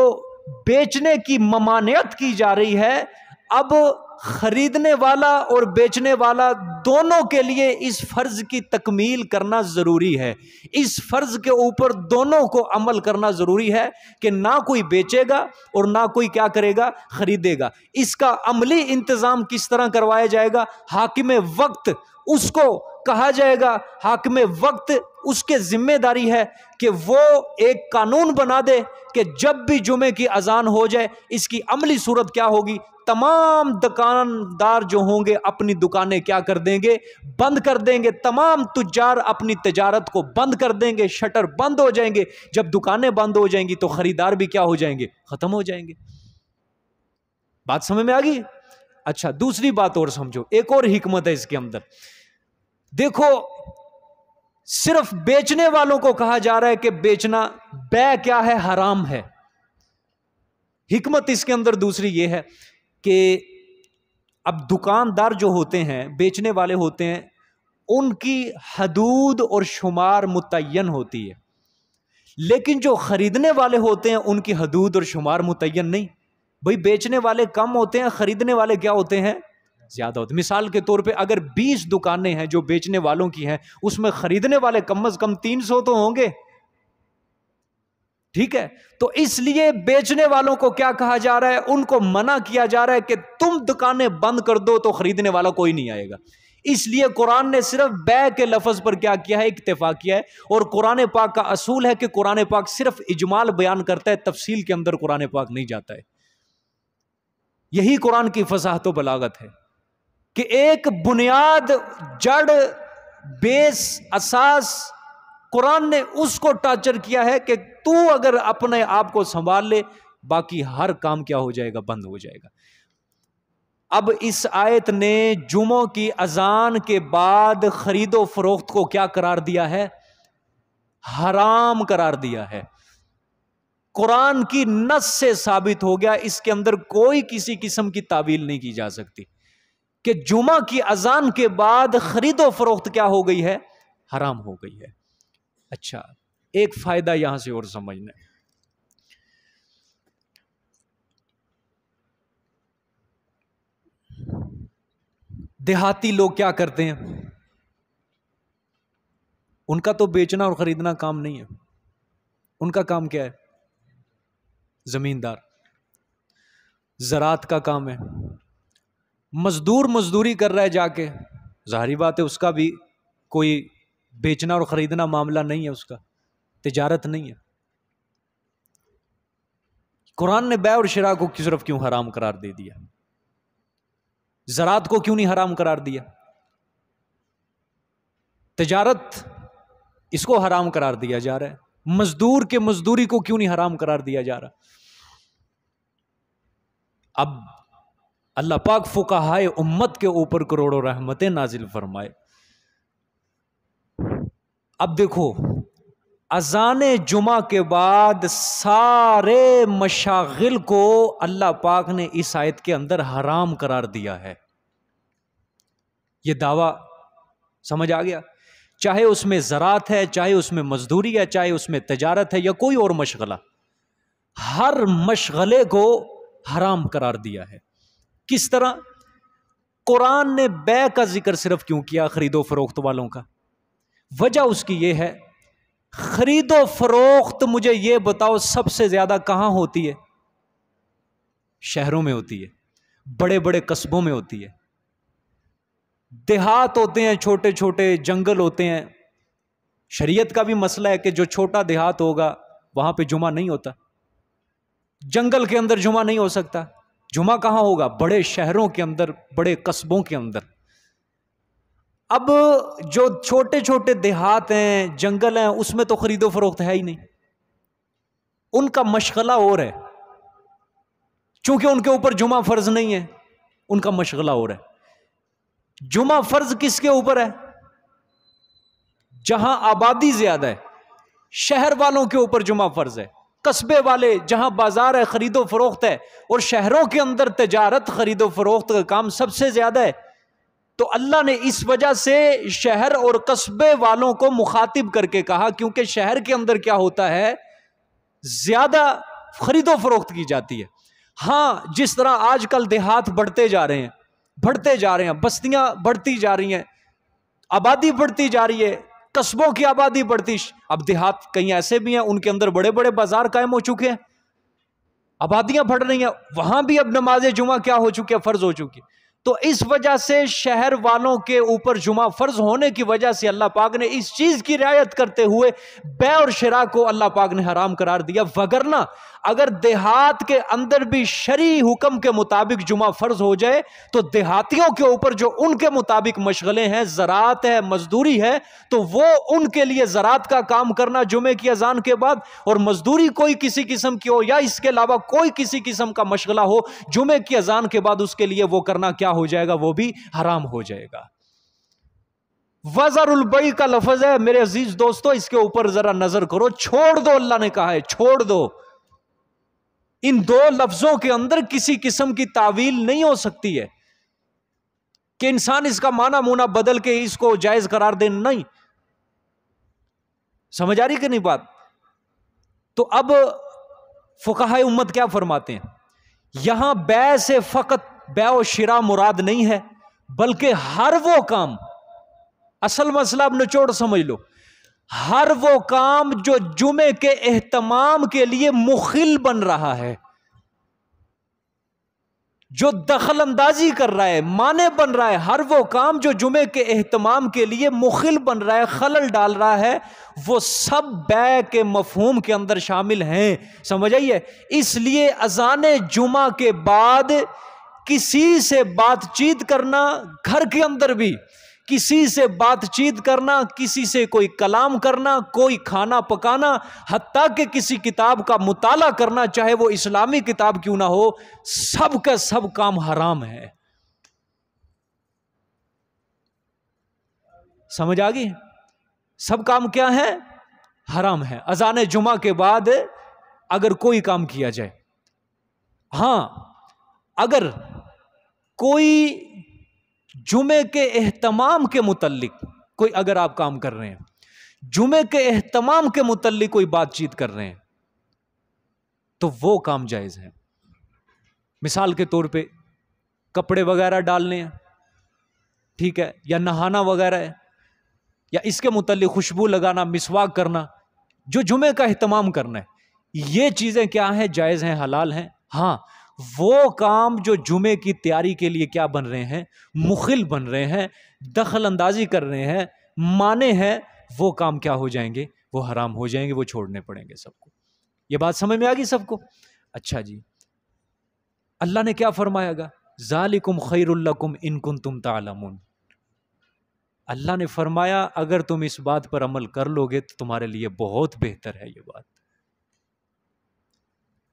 بیچنے کی ممانعت کی جا رہی ہے، اب خریدنے والا اور بیچنے والا دونوں کے لیے اس فرض کی تکمیل کرنا ضروری ہے، اس فرض کے اوپر دونوں کو عمل کرنا ضروری ہے کہ نہ کوئی بیچے گا اور نہ کوئی کیا کرے گا؟ خریدے گا۔ اس کا عملی انتظام کس طرح کروایا جائے گا؟ حاکم وقت، اس کو کہا جائے گا حاکم وقت، اس کے ذمہ داری ہے کہ وہ ایک قانون بنا دے کہ جب بھی جمعے کی اذان ہو جائے، اس کی عملی صورت کیا ہوگی؟ تمام دکاندار جو ہوں گے اپنی دکانیں کیا کر دیں گے؟ بند کر دیں گے۔ تمام تجار اپنی تجارت کو بند کر دیں گے، شٹر بند ہو جائیں گے۔ جب دکانیں بند ہو جائیں گی تو خریدار بھی کیا ہو جائیں گے؟ ختم ہو جائیں گے۔ بات سمجھ میں آ گئی؟ اچھا، دوسری بات اور سمجھو، ایک اور حکمت ہے اس کے اندر۔ دیکھو، صرف بیچنے والوں کو کہا جا رہا ہے کہ بیچنا، بیع کیا ہے؟ حرام ہے۔ حکمت اس کے اندر دوسری یہ ہے کہ اب دکاندار جو ہوتے ہیں، بیچنے والے ہوتے ہیں، ان کی حدود اور شمار متعین ہوتی ہے، لیکن جو خریدنے والے ہوتے ہیں ان کی حدود اور شمار متعین نہیں۔ بھئی بیچنے والے کم ہوتے ہیں، خریدنے والے کیا ہوتے ہیں؟ زیادہ ہوتے ہیں۔ مثال کے طور پہ اگر 20 دکانیں ہیں جو بیچنے والوں کی ہیں، اس میں خریدنے والے کم از کم 300 تو ہوں گے، ٹھیک ہے، تو اس لیے بیچنے والوں کو کیا کہا جا رہا ہے؟ ان کو منع کیا جا رہا ہے کہ تم دکانیں بند کر دو تو خریدنے والا کوئی نہیں آئے گا۔ اس لیے قرآن نے صرف بیع کے لفظ پر کیا کیا ہے؟ اکتفا کیا ہے۔ اور قرآن پاک کا اصول ہے کہ قرآن پاک صرف اجمال بیان کرتا ہے، تفصیل کے اندر قرآن پاک نہیں جاتا ہے۔ یہی قرآن کی فصاحت و بلاغت ہے کہ ایک بنیاد، جڑ، بیس، اساس قرآن نے اس کو ٹارچر کیا ہے کہ تو اگر اپنے آپ کو سنبھال لے باقی ہر کام کیا ہو جائے گا؟ بند ہو جائے گا۔ اب اس آیت نے جمعوں کی اذان کے بعد خرید و فروخت کو کیا قرار دیا ہے؟ حرام قرار دیا ہے۔ قرآن کی نص سے ثابت ہو گیا، اس کے اندر کوئی کسی قسم کی تعویل نہیں کی جا سکتی کہ جمعہ کی اذان کے بعد خرید و فروخت کیا ہو گئی ہے؟ حرام ہو گئی ہے۔ اچھا، ایک فائدہ یہاں سے اور سمجھنا ہے۔ دیہاتی لوگ کیا کرتے ہیں؟ ان کا تو بیچنا اور خریدنا کام نہیں ہے، ان کا کام کیا ہے؟ زمیندار، زراعت کا کام ہے۔ مزدور مزدوری کر رہا ہے جا کے، ظاہری بات ہے اس کا بھی کوئی بیچنا اور خریدنا معاملہ نہیں ہے، اس کا تجارت نہیں ہے۔ قرآن نے بیع اور شراء کو صرف کیوں حرام قرار دے دیا؟ زراعت کو کیوں نہیں حرام قرار دیا؟ تجارت اس کو حرام قرار دیا جا رہا ہے۔ مزدور کے مزدوری کو کیوں نہیں حرام قرار دیا جا رہا؟ اب اللہ پاک فقہائے امت کے اوپر کروڑوں رحمتیں نازل فرمائے۔ اب دیکھو، اذان جمعہ کے بعد سارے مشاغل کو اللہ پاک نے اس آیت کے اندر حرام قرار دیا ہے۔ یہ دعویٰ سمجھ آ گیا؟ چاہے اس میں زراعت ہے، چاہے اس میں مزدوری ہے، چاہے اس میں تجارت ہے یا کوئی اور مشغلہ، ہر مشغلے کو حرام قرار دیا ہے۔ کس طرح؟ قرآن نے بیع کا ذکر صرف کیوں کیا خرید و فروخت والوں کا؟ وجہ اس کی یہ ہے، خرید و فروخت مجھے یہ بتاؤ سب سے زیادہ کہاں ہوتی ہے؟ شہروں میں ہوتی ہے، بڑے بڑے قصبوں میں ہوتی ہے۔ دیہات ہوتے ہیں، چھوٹے چھوٹے جنگل ہوتے ہیں۔ شریعت کا بھی مسئلہ ہے کہ جو چھوٹا دیہات ہوگا وہاں پہ جمعہ نہیں ہوتا، جنگل کے اندر جمعہ نہیں ہو سکتا۔ جمعہ کہاں ہوگا؟ بڑے شہروں کے اندر، بڑے قصبوں کے اندر۔ اب جو چھوٹے چھوٹے دیہات ہیں، جنگل ہیں، اس میں تو خرید و فروخت ہے ہی نہیں، ان کا مشغلہ اور ہے، چونکہ ان کے اوپر جمعہ فرض نہیں ہے، ان کا مشغلہ اور ہے۔ جمعہ فرض کس کے اوپر ہے؟ جہاں آبادی زیادہ ہے، شہر والوں کے اوپر جمعہ فرض ہے۔ قصبے والے جہاں بازار ہے، خرید و فروخت ہے، اور شہروں کے اندر تجارت، خرید و فروخت کا کام سب سے زیادہ ہے، تو اللہ نے اس وجہ سے شہر اور قصبے والوں کو مخاطب کر کے کہا، کیونکہ شہر کے اندر کیا ہوتا ہے؟ زیادہ خرید و فروخت کی جاتی ہے۔ ہاں، جس طرح آج کل دیہات بڑھتے جا رہے ہیں، بستیاں بڑھتی جا رہی ہیں، آبادی بڑھتی جا رہی ہے، قصبوں کی آبادی بڑھتی، اب دیہات کہیں ایسے بھی ہیں ان کے اندر بڑے بڑے بازار قائم ہو چکے ہیں، آبادیاں بڑھ رہی ہیں، وہاں بھی اب نماز جمعہ کیا ہو چکی ہے؟ فرض ہو چکی ہے۔ تو اس وجہ سے شہر والوں کے اوپر جمعہ فرض ہونے کی وجہ سے اللہ پاک نے اس چیز کی رعایت کرتے ہوئے بیع اور شراء کو اللہ پاک نے حرام قرار دیا۔ وگرنہ اگر دیہات کے اندر بھی شرعی حکم کے مطابق جمعہ فرض ہو جائے تو دیہاتیوں کے اوپر جو ان کے مطابق مشغلے ہیں، زراعت ہے، مزدوری ہے، تو وہ ان کے لیے زراعت کا کام کرنا جمعے کی اذان کے بعد، اور مزدوری کوئی کسی قسم کی ہو یا اس کے علاوہ کوئی کسی قسم کا مشغلہ ہو، جمعے کی اذان کے بعد اس کے لیے وہ کرنا کیا ہو جائے گا؟ وہ بھی حرام ہو جائے گا۔ وَذَرُوا الْبَيْعَ کا لفظ ہے میرے عزیز دوستو، اس کے اوپر ذرا نظر کرو، چھوڑ دو، اللہ نے کہا ہے چھوڑ دو۔ ان دو لفظوں کے اندر کسی قسم کی تعویل نہیں ہو سکتی ہے کہ انسان اس کا معنی مونا بدل کے اس کو جائز قرار دے، نہیں۔ سمجھ آ رہی کہ نہیں بات؟ تو اب فقہائے امت کیا فرماتے ہیں؟ یہاں بیع سے فقط بیع و شراء مراد نہیں ہے، بلکہ ہر وہ کام، اصل مسئلہ اب نچوڑ سمجھ لو، ہر وہ کام جو جمعے کے اہتمام کے لیے مخل بن رہا ہے، جو دخل اندازی کر رہا ہے، مانع بن رہا ہے، ہر وہ کام جو جمعے کے اہتمام کے لیے مخل بن رہا ہے، خلل ڈال رہا ہے، وہ سب بیع کے مفہوم کے اندر شامل ہیں. سمجھ آئیے؟ اس لیے اذان جمعہ کے بعد کسی سے بات چیت کرنا، گھر کے اندر بھی کسی سے بات چیت کرنا، کسی سے کوئی کلام کرنا، کوئی کھانا پکانا، حتیٰ کہ کسی کتاب کا مطالعہ کرنا، چاہے وہ اسلامی کتاب کیوں نہ ہو، سب کا سب کام حرام ہے. سمجھ آ گئی؟ سب کام کیا ہے؟ حرام ہے. اذان جمعہ کے بعد اگر کوئی کام کیا جائے، ہاں اگر کوئی جمعے کے اہتمام کے متعلق کوئی اگر آپ کام کر رہے ہیں، جمعے کے اہتمام کے متعلق کوئی بات چیت کر رہے ہیں، تو وہ کام جائز ہے. مثال کے طور پہ کپڑے وغیرہ ڈالنے ہیں، ٹھیک ہے، یا نہانا وغیرہ ہے، یا اس کے متعلق خوشبو لگانا، مسواک کرنا، جو جمعے کا اہتمام کرنا ہے، یہ چیزیں کیا ہیں؟ جائز ہیں، حلال ہیں. ہاں وہ کام جو جمعے کی تیاری کے لیے کیا بن رہے ہیں؟ مخل بن رہے ہیں، دخل اندازی کر رہے ہیں، مانے ہیں، وہ کام کیا ہو جائیں گے؟ وہ حرام ہو جائیں گے، وہ چھوڑنے پڑیں گے سب کو. یہ بات سمجھ میں آ گئی سب کو؟ اچھا جی، اللہ نے کیا فرمایا گا؟ ذالکم خیر لکم ان کنتم تعلمون. اللہ نے فرمایا اگر تم اس بات پر عمل کر لو گے تو تمہارے لیے بہت بہتر ہے. یہ بات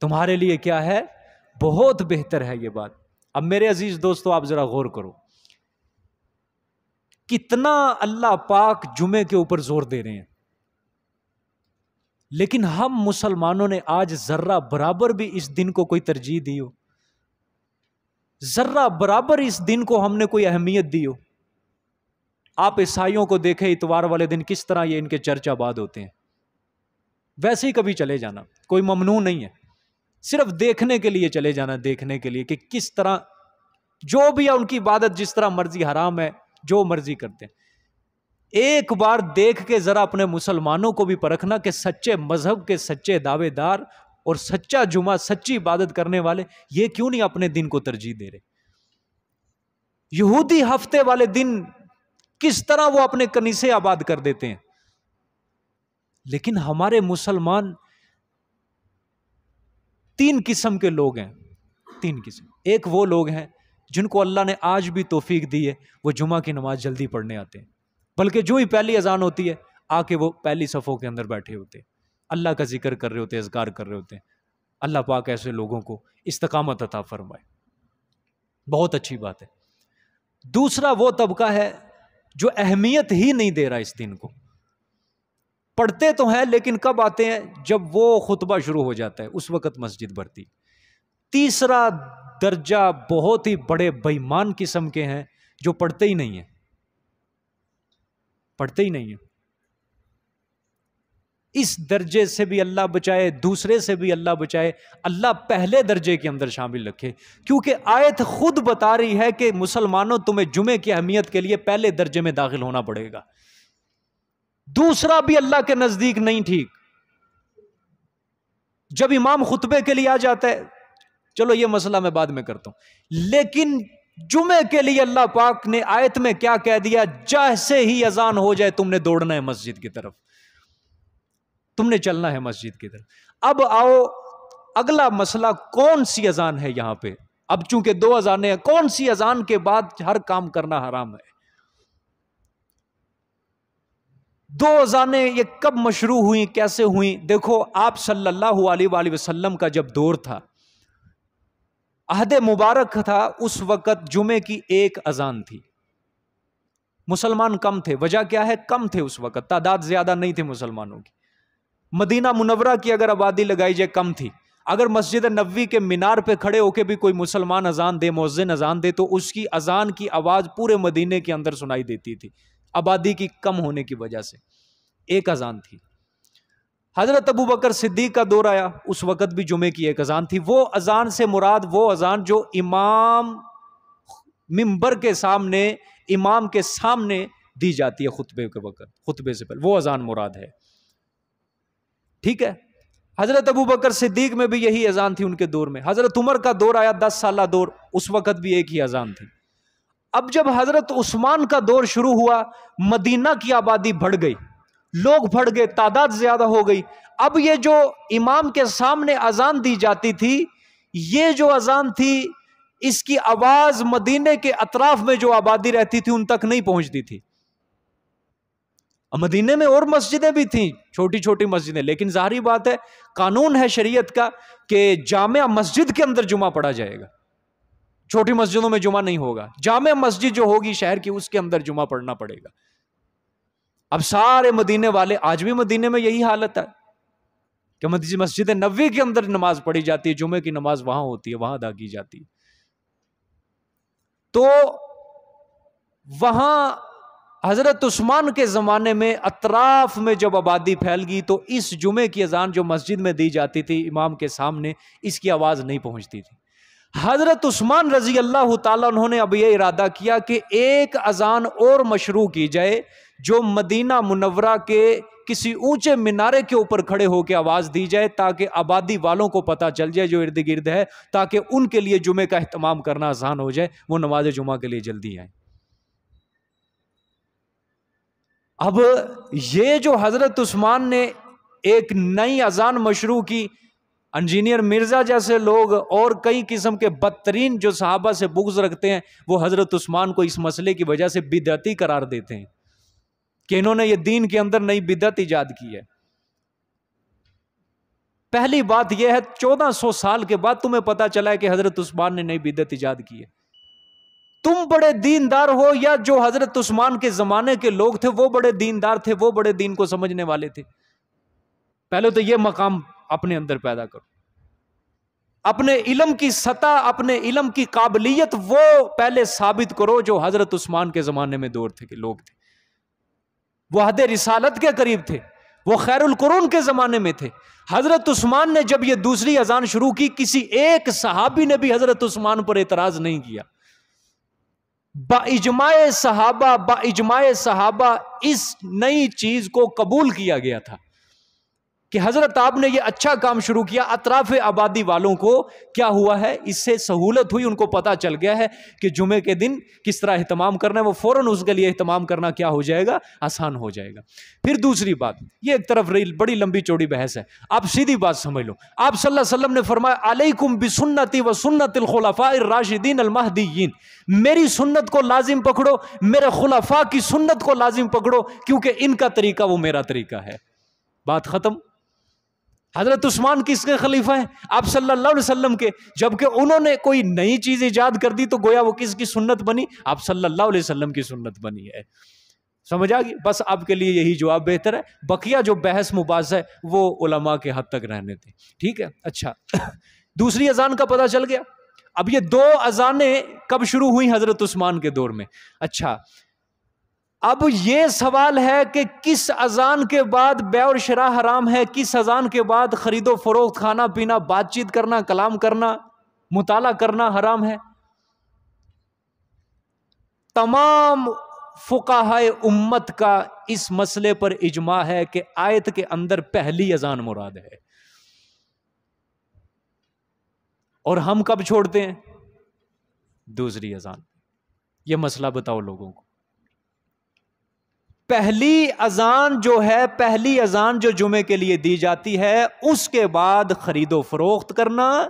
تمہارے لیے کیا ہے؟ بہت بہتر ہے یہ بات. اب میرے عزیز دوستو، آپ ذرا غور کرو، کتنا اللہ پاک جمعے کے اوپر زور دے رہے ہیں، لیکن ہم مسلمانوں نے آج ذرہ برابر بھی اس دن کو کوئی ترجیح دی ہو؟ ذرہ برابر اس دن کو ہم نے کوئی اہمیت دی ہو؟ آپ عیسائیوں کو دیکھیں، اتوار والے دن کس طرح یہ ان کے چرچ آباد ہوتے ہیں. ویسے ہی کبھی چلے جانا، کوئی ممنوع نہیں ہے، صرف دیکھنے کے لیے چلے جانا، دیکھنے کے لیے کہ کس طرح جو بھی ہے ان کی عبادت جس طرح مرضی حرام ہے، جو مرضی کرتے ہیں. ایک بار دیکھ کے ذرا اپنے مسلمانوں کو بھی پرکھنا کہ سچے مذہب کے سچے دعوے دار اور سچا جمعہ، سچی عبادت کرنے والے یہ کیوں نہیں اپنے دن کو ترجیح دے رہے؟ یہودی ہفتے والے دن کس طرح وہ اپنے کنیسے آباد کر دیتے ہیں، لیکن ہمارے مسلمان تین قسم کے لوگ ہیں. تین قسم. ایک وہ لوگ ہیں جن کو اللہ نے آج بھی توفیق دی ہے، وہ جمعہ کی نماز جلدی پڑھنے آتے ہیں، بلکہ جو ہی پہلی اذان ہوتی ہے آ کے وہ پہلی صفوں کے اندر بیٹھے ہوتے ہیں، اللہ کا ذکر کر رہے ہوتے ہیں، اذکار کر رہے ہوتے ہیں. اللہ پاک ایسے لوگوں کو استقامت عطا فرمائے. بہت اچھی بات ہے. دوسرا وہ طبقہ ہے جو اہمیت ہی نہیں دے رہا اس دن کو، پڑھتے تو ہیں لیکن کب آتے ہیں؟ جب وہ خطبہ شروع ہو جاتا ہے اس وقت مسجد بھرتی. تیسرا درجہ بہت ہی بڑے بے ایمان قسم کے ہیں جو پڑھتے ہی نہیں ہیں، پڑھتے ہی نہیں ہیں. اس درجے سے بھی اللہ بچائے، دوسرے سے بھی اللہ بچائے، اللہ پہلے درجے کے اندر شامل رکھے، کیونکہ آیت خود بتا رہی ہے کہ مسلمانوں تمہیں جمعے کی اہمیت کے لیے پہلے درجے میں داخل ہونا پڑے گا. دوسرا بھی اللہ کے نزدیک نہیں ٹھیک. جب امام خطبے کے لیے آ جاتا ہے، چلو یہ مسئلہ میں بعد میں کرتا ہوں، لیکن جمعے کے لیے اللہ پاک نے آیت میں کیا کہہ دیا؟ جیسے ہی اذان ہو جائے تم نے دوڑنا ہے مسجد کی طرف، تم نے چلنا ہے مسجد کی طرف. اب آؤ اگلا مسئلہ، کون سی اذان ہے یہاں پہ؟ اب چونکہ دو اذانیں ہیں، کون سی اذان کے بعد ہر کام کرنا حرام ہے؟ دو اذانیں یہ کب مشروع ہوئیں، کیسے ہوئیں؟ دیکھو، آپ صلی اللہ علیہ وآلہ وسلم کا جب دور تھا، عہد مبارک تھا، اس وقت جمعے کی ایک اذان تھی. مسلمان کم تھے. وجہ کیا ہے؟ کم تھے اس وقت، تعداد زیادہ نہیں تھے مسلمانوں کی. مدینہ منورہ کی اگر آبادی لگائی جائے کم تھی. اگر مسجد نبوی کے مینار پہ کھڑے ہو کے بھی کوئی مسلمان اذان دے، مؤذن اذان دے، تو اس کی اذان کی آواز پورے مدینے کے اندر سنائی دیتی تھی، آبادی کی کم ہونے کی وجہ سے. ایک اذان تھی. حضرت ابو بکر صدیق کا دور آیا، اس وقت بھی جمعے کی ایک اذان تھی. وہ اذان سے مراد وہ اذان جو امام منبر کے سامنے، امام کے سامنے دی جاتی ہے خطبے کے وقت، خطبے سے پہلے، وہ اذان مراد ہے. ٹھیک ہے. حضرت ابوبکر صدیق میں بھی یہی اذان تھی ان کے دور میں. حضرت عمر کا دور آیا 10 سالہ دور، اس وقت بھی ایک ہی اذان تھی. اب جب حضرت عثمان کا دور شروع ہوا، مدینہ کی آبادی بڑھ گئی، لوگ بڑھ گئے، تعداد زیادہ ہو گئی. اب یہ جو امام کے سامنے اذان دی جاتی تھی، یہ جو اذان تھی اس کی آواز مدینے کے اطراف میں جو آبادی رہتی تھی ان تک نہیں پہنچتی تھی. مدینے میں اور مسجدیں بھی تھیں، چھوٹی چھوٹی مسجدیں، لیکن ظاہری بات ہے قانون ہے شریعت کا کہ جامع مسجد کے اندر جمعہ پڑھا جائے گا، چھوٹی مسجدوں میں جمعہ نہیں ہوگا. جامع مسجد جو ہوگی شہر کی اس کے اندر جمعہ پڑھنا پڑے گا. اب سارے مدینے والے، آج بھی مدینے میں یہی حالت ہے کہ مسجد نبوی کے اندر نماز پڑھی جاتی ہے، جمعے کی نماز وہاں ہوتی ہے، وہاں ادا کی جاتی ہے. تو وہاں حضرت عثمان کے زمانے میں اطراف میں جب آبادی پھیل گئی تو اس جمعے کی اذان جو مسجد میں دی جاتی تھی امام کے سامنے، اس کی آواز نہیں پہنچتی تھی. حضرت عثمان رضی اللہ تعالیٰ انہوں نے اب یہ ارادہ کیا کہ ایک اذان اور مشروع کی جائے جو مدینہ منورہ کے کسی اونچے مینارے کے اوپر کھڑے ہو کے آواز دی جائے تاکہ آبادی والوں کو پتہ چل جائے جو ارد گرد ہے، تاکہ ان کے لیے جمعے کا اہتمام کرنا آسان ہو جائے، وہ نماز جمعہ کے لیے جلدی آئیں. اب یہ جو حضرت عثمان نے ایک نئی اذان مشروع کی، انجینئر مرزا جیسے لوگ اور کئی قسم کے بدترین جو صحابہ سے بغض رکھتے ہیں وہ حضرت عثمان کو اس مسئلے کی وجہ سے بدعتی قرار دیتے ہیں کہ انہوں نے یہ دین کے اندر نئی بدعت ایجاد کی ہے. پہلی بات یہ ہے 1400 سال کے بعد تمہیں پتا چلا ہے کہ حضرت عثمان نے نئی بدعت ایجاد کی ہے. تم بڑے دیندار ہو یا جو حضرت عثمان کے زمانے کے لوگ تھے وہ بڑے دیندار تھے، وہ بڑے دین کو سمجھنے والے تھے؟ پہلے تو یہ مقام اپنے اندر پیدا کرو، اپنے علم کی سطح، اپنے علم کی قابلیت وہ پہلے ثابت کرو جو حضرت عثمان کے زمانے میں دور تھے کہ لوگ تھے. وہ حد رسالت کے قریب تھے، وہ خیر القرون کے زمانے میں تھے. حضرت عثمان نے جب یہ دوسری اذان شروع کی، کسی ایک صحابی نے بھی حضرت عثمان پر اعتراض نہیں کیا. با اجماع صحابہ اس نئی چیز کو قبول کیا گیا تھا کہ حضرت آپ نے یہ اچھا کام شروع کیا. اطراف آبادی والوں کو کیا ہوا ہے، اس سے سہولت ہوئی، ان کو پتا چل گیا ہے کہ جمعے کے دن کس طرح اہتمام کرنا ہے، وہ فوراً اس کے لیے اہتمام کرنا کیا ہو جائے گا، آسان ہو جائے گا. پھر دوسری بات، یہ ایک طرف بڑی لمبی چوڑی بحث ہے، آپ سیدھی بات سمجھ لو. آپ صلی اللہ علیہ وسلم نے فرمایا علیکم بسنتی و سنت الخلفاء الراشدین المہدیین، میری سنت کو لازم پکڑو، میرے خلفاء کی سنت کو لازم پکڑو، کیونکہ ان کا طریقہ وہ میرا طریقہ ہے. بات ختم. حضرت عثمان کس کے خلیفہ ہیں؟ آپ صلی اللہ علیہ وسلم کے. جبکہ انہوں نے کوئی نئی چیز ایجاد کر دی تو گویا وہ کس کی سنت بنی؟ آپ صلی اللہ علیہ وسلم کی سنت بنی ہے. سمجھ آ گئی؟ بس آپ کے لیے یہی جواب بہتر ہے، بقیہ جو بحث مباحثہ ہے وہ علماء کے حد تک رہنے تھے. ٹھیک ہے. اچھا، دوسری اذان کا پتہ چل گیا. اب یہ دو اذانیں کب شروع ہوئی؟ حضرت عثمان کے دور میں. اچھا، اب یہ سوال ہے کہ کس اذان کے بعد بیع اور شراء حرام ہے، کس اذان کے بعد خرید و فروخت، کھانا پینا، بات چیت کرنا، کلام کرنا، مطالعہ کرنا حرام ہے؟ تمام فقہائے امت کا اس مسئلے پر اجماع ہے کہ آیت کے اندر پہلی اذان مراد ہے. اور ہم کب چھوڑتے ہیں؟ دوسری اذان. یہ مسئلہ بتاؤ لوگوں کو. پہلی اذان جو ہے، پہلی اذان جو جمعے کے لیے دی جاتی ہے، اس کے بعد خرید و فروخت کرنا،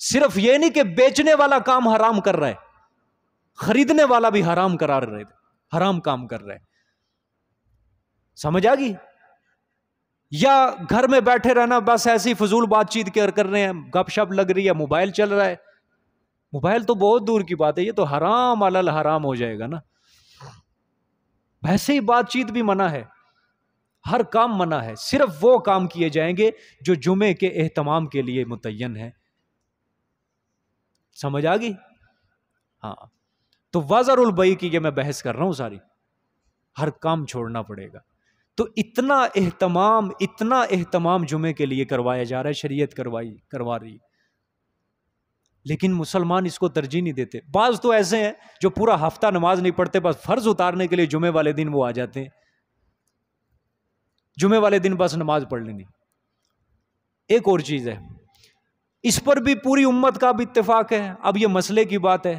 صرف یہ نہیں کہ بیچنے والا کام حرام کر رہا ہے، خریدنے والا بھی حرام قرار رہے، حرام کام کر رہا ہے. سمجھ آ گئی؟ یا گھر میں بیٹھے رہنا، بس ایسی فضول بات چیت کر رہے ہیں، گپ شپ لگ رہی ہے، موبائل چل رہا ہے. موبائل تو بہت دور کی بات ہے، یہ تو حرام علل حرام ہو جائے گا نا. ویسے ہی بات چیت بھی منع ہے، ہر کام منع ہے، صرف وہ کام کیے جائیں گے جو جمعے کے اہتمام کے لیے متعین ہے. سمجھ آ گئی؟ ہاں. تو وزر البیع کی یہ میں بحث کر رہا ہوں ساری، ہر کام چھوڑنا پڑے گا. تو اتنا اہتمام جمعے کے لیے کروایا جا رہا ہے، شریعت کروا رہی. لیکن مسلمان اس کو ترجیح نہیں دیتے. بعض تو ایسے ہیں جو پورا ہفتہ نماز نہیں پڑھتے، بس فرض اتارنے کے لیے جمعے والے دن وہ آ جاتے ہیں، جمعے والے دن بس نماز پڑھ لینی. ایک اور چیز ہے، اس پر بھی پوری امت کا بھی اتفاق ہے. اب یہ مسئلے کی بات ہے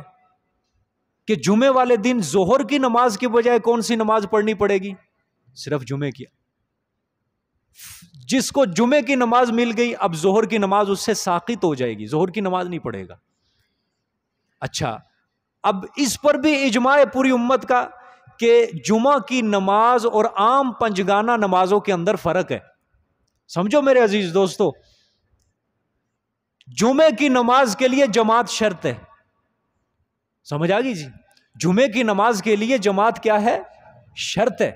کہ جمعے والے دن ظہر کی نماز کے بجائے کون سی نماز پڑھنی پڑے گی؟ صرف جمعے کی. جس کو جمعے کی نماز مل گئی، اب ظہر کی نماز اس سے ساقط ہو جائے گی، ظہر کی نماز نہیں پڑھے گا. اچھا، اب اس پر بھی اجماع ہے پوری امت کا کہ جمعہ کی نماز اور عام پنجگانہ نمازوں کے اندر فرق ہے. سمجھو میرے عزیز دوستو، جمعے کی نماز کے لیے جماعت شرط ہے. سمجھ آ گئی جی؟ جمعے کی نماز کے لیے جماعت کیا ہے؟ شرط ہے.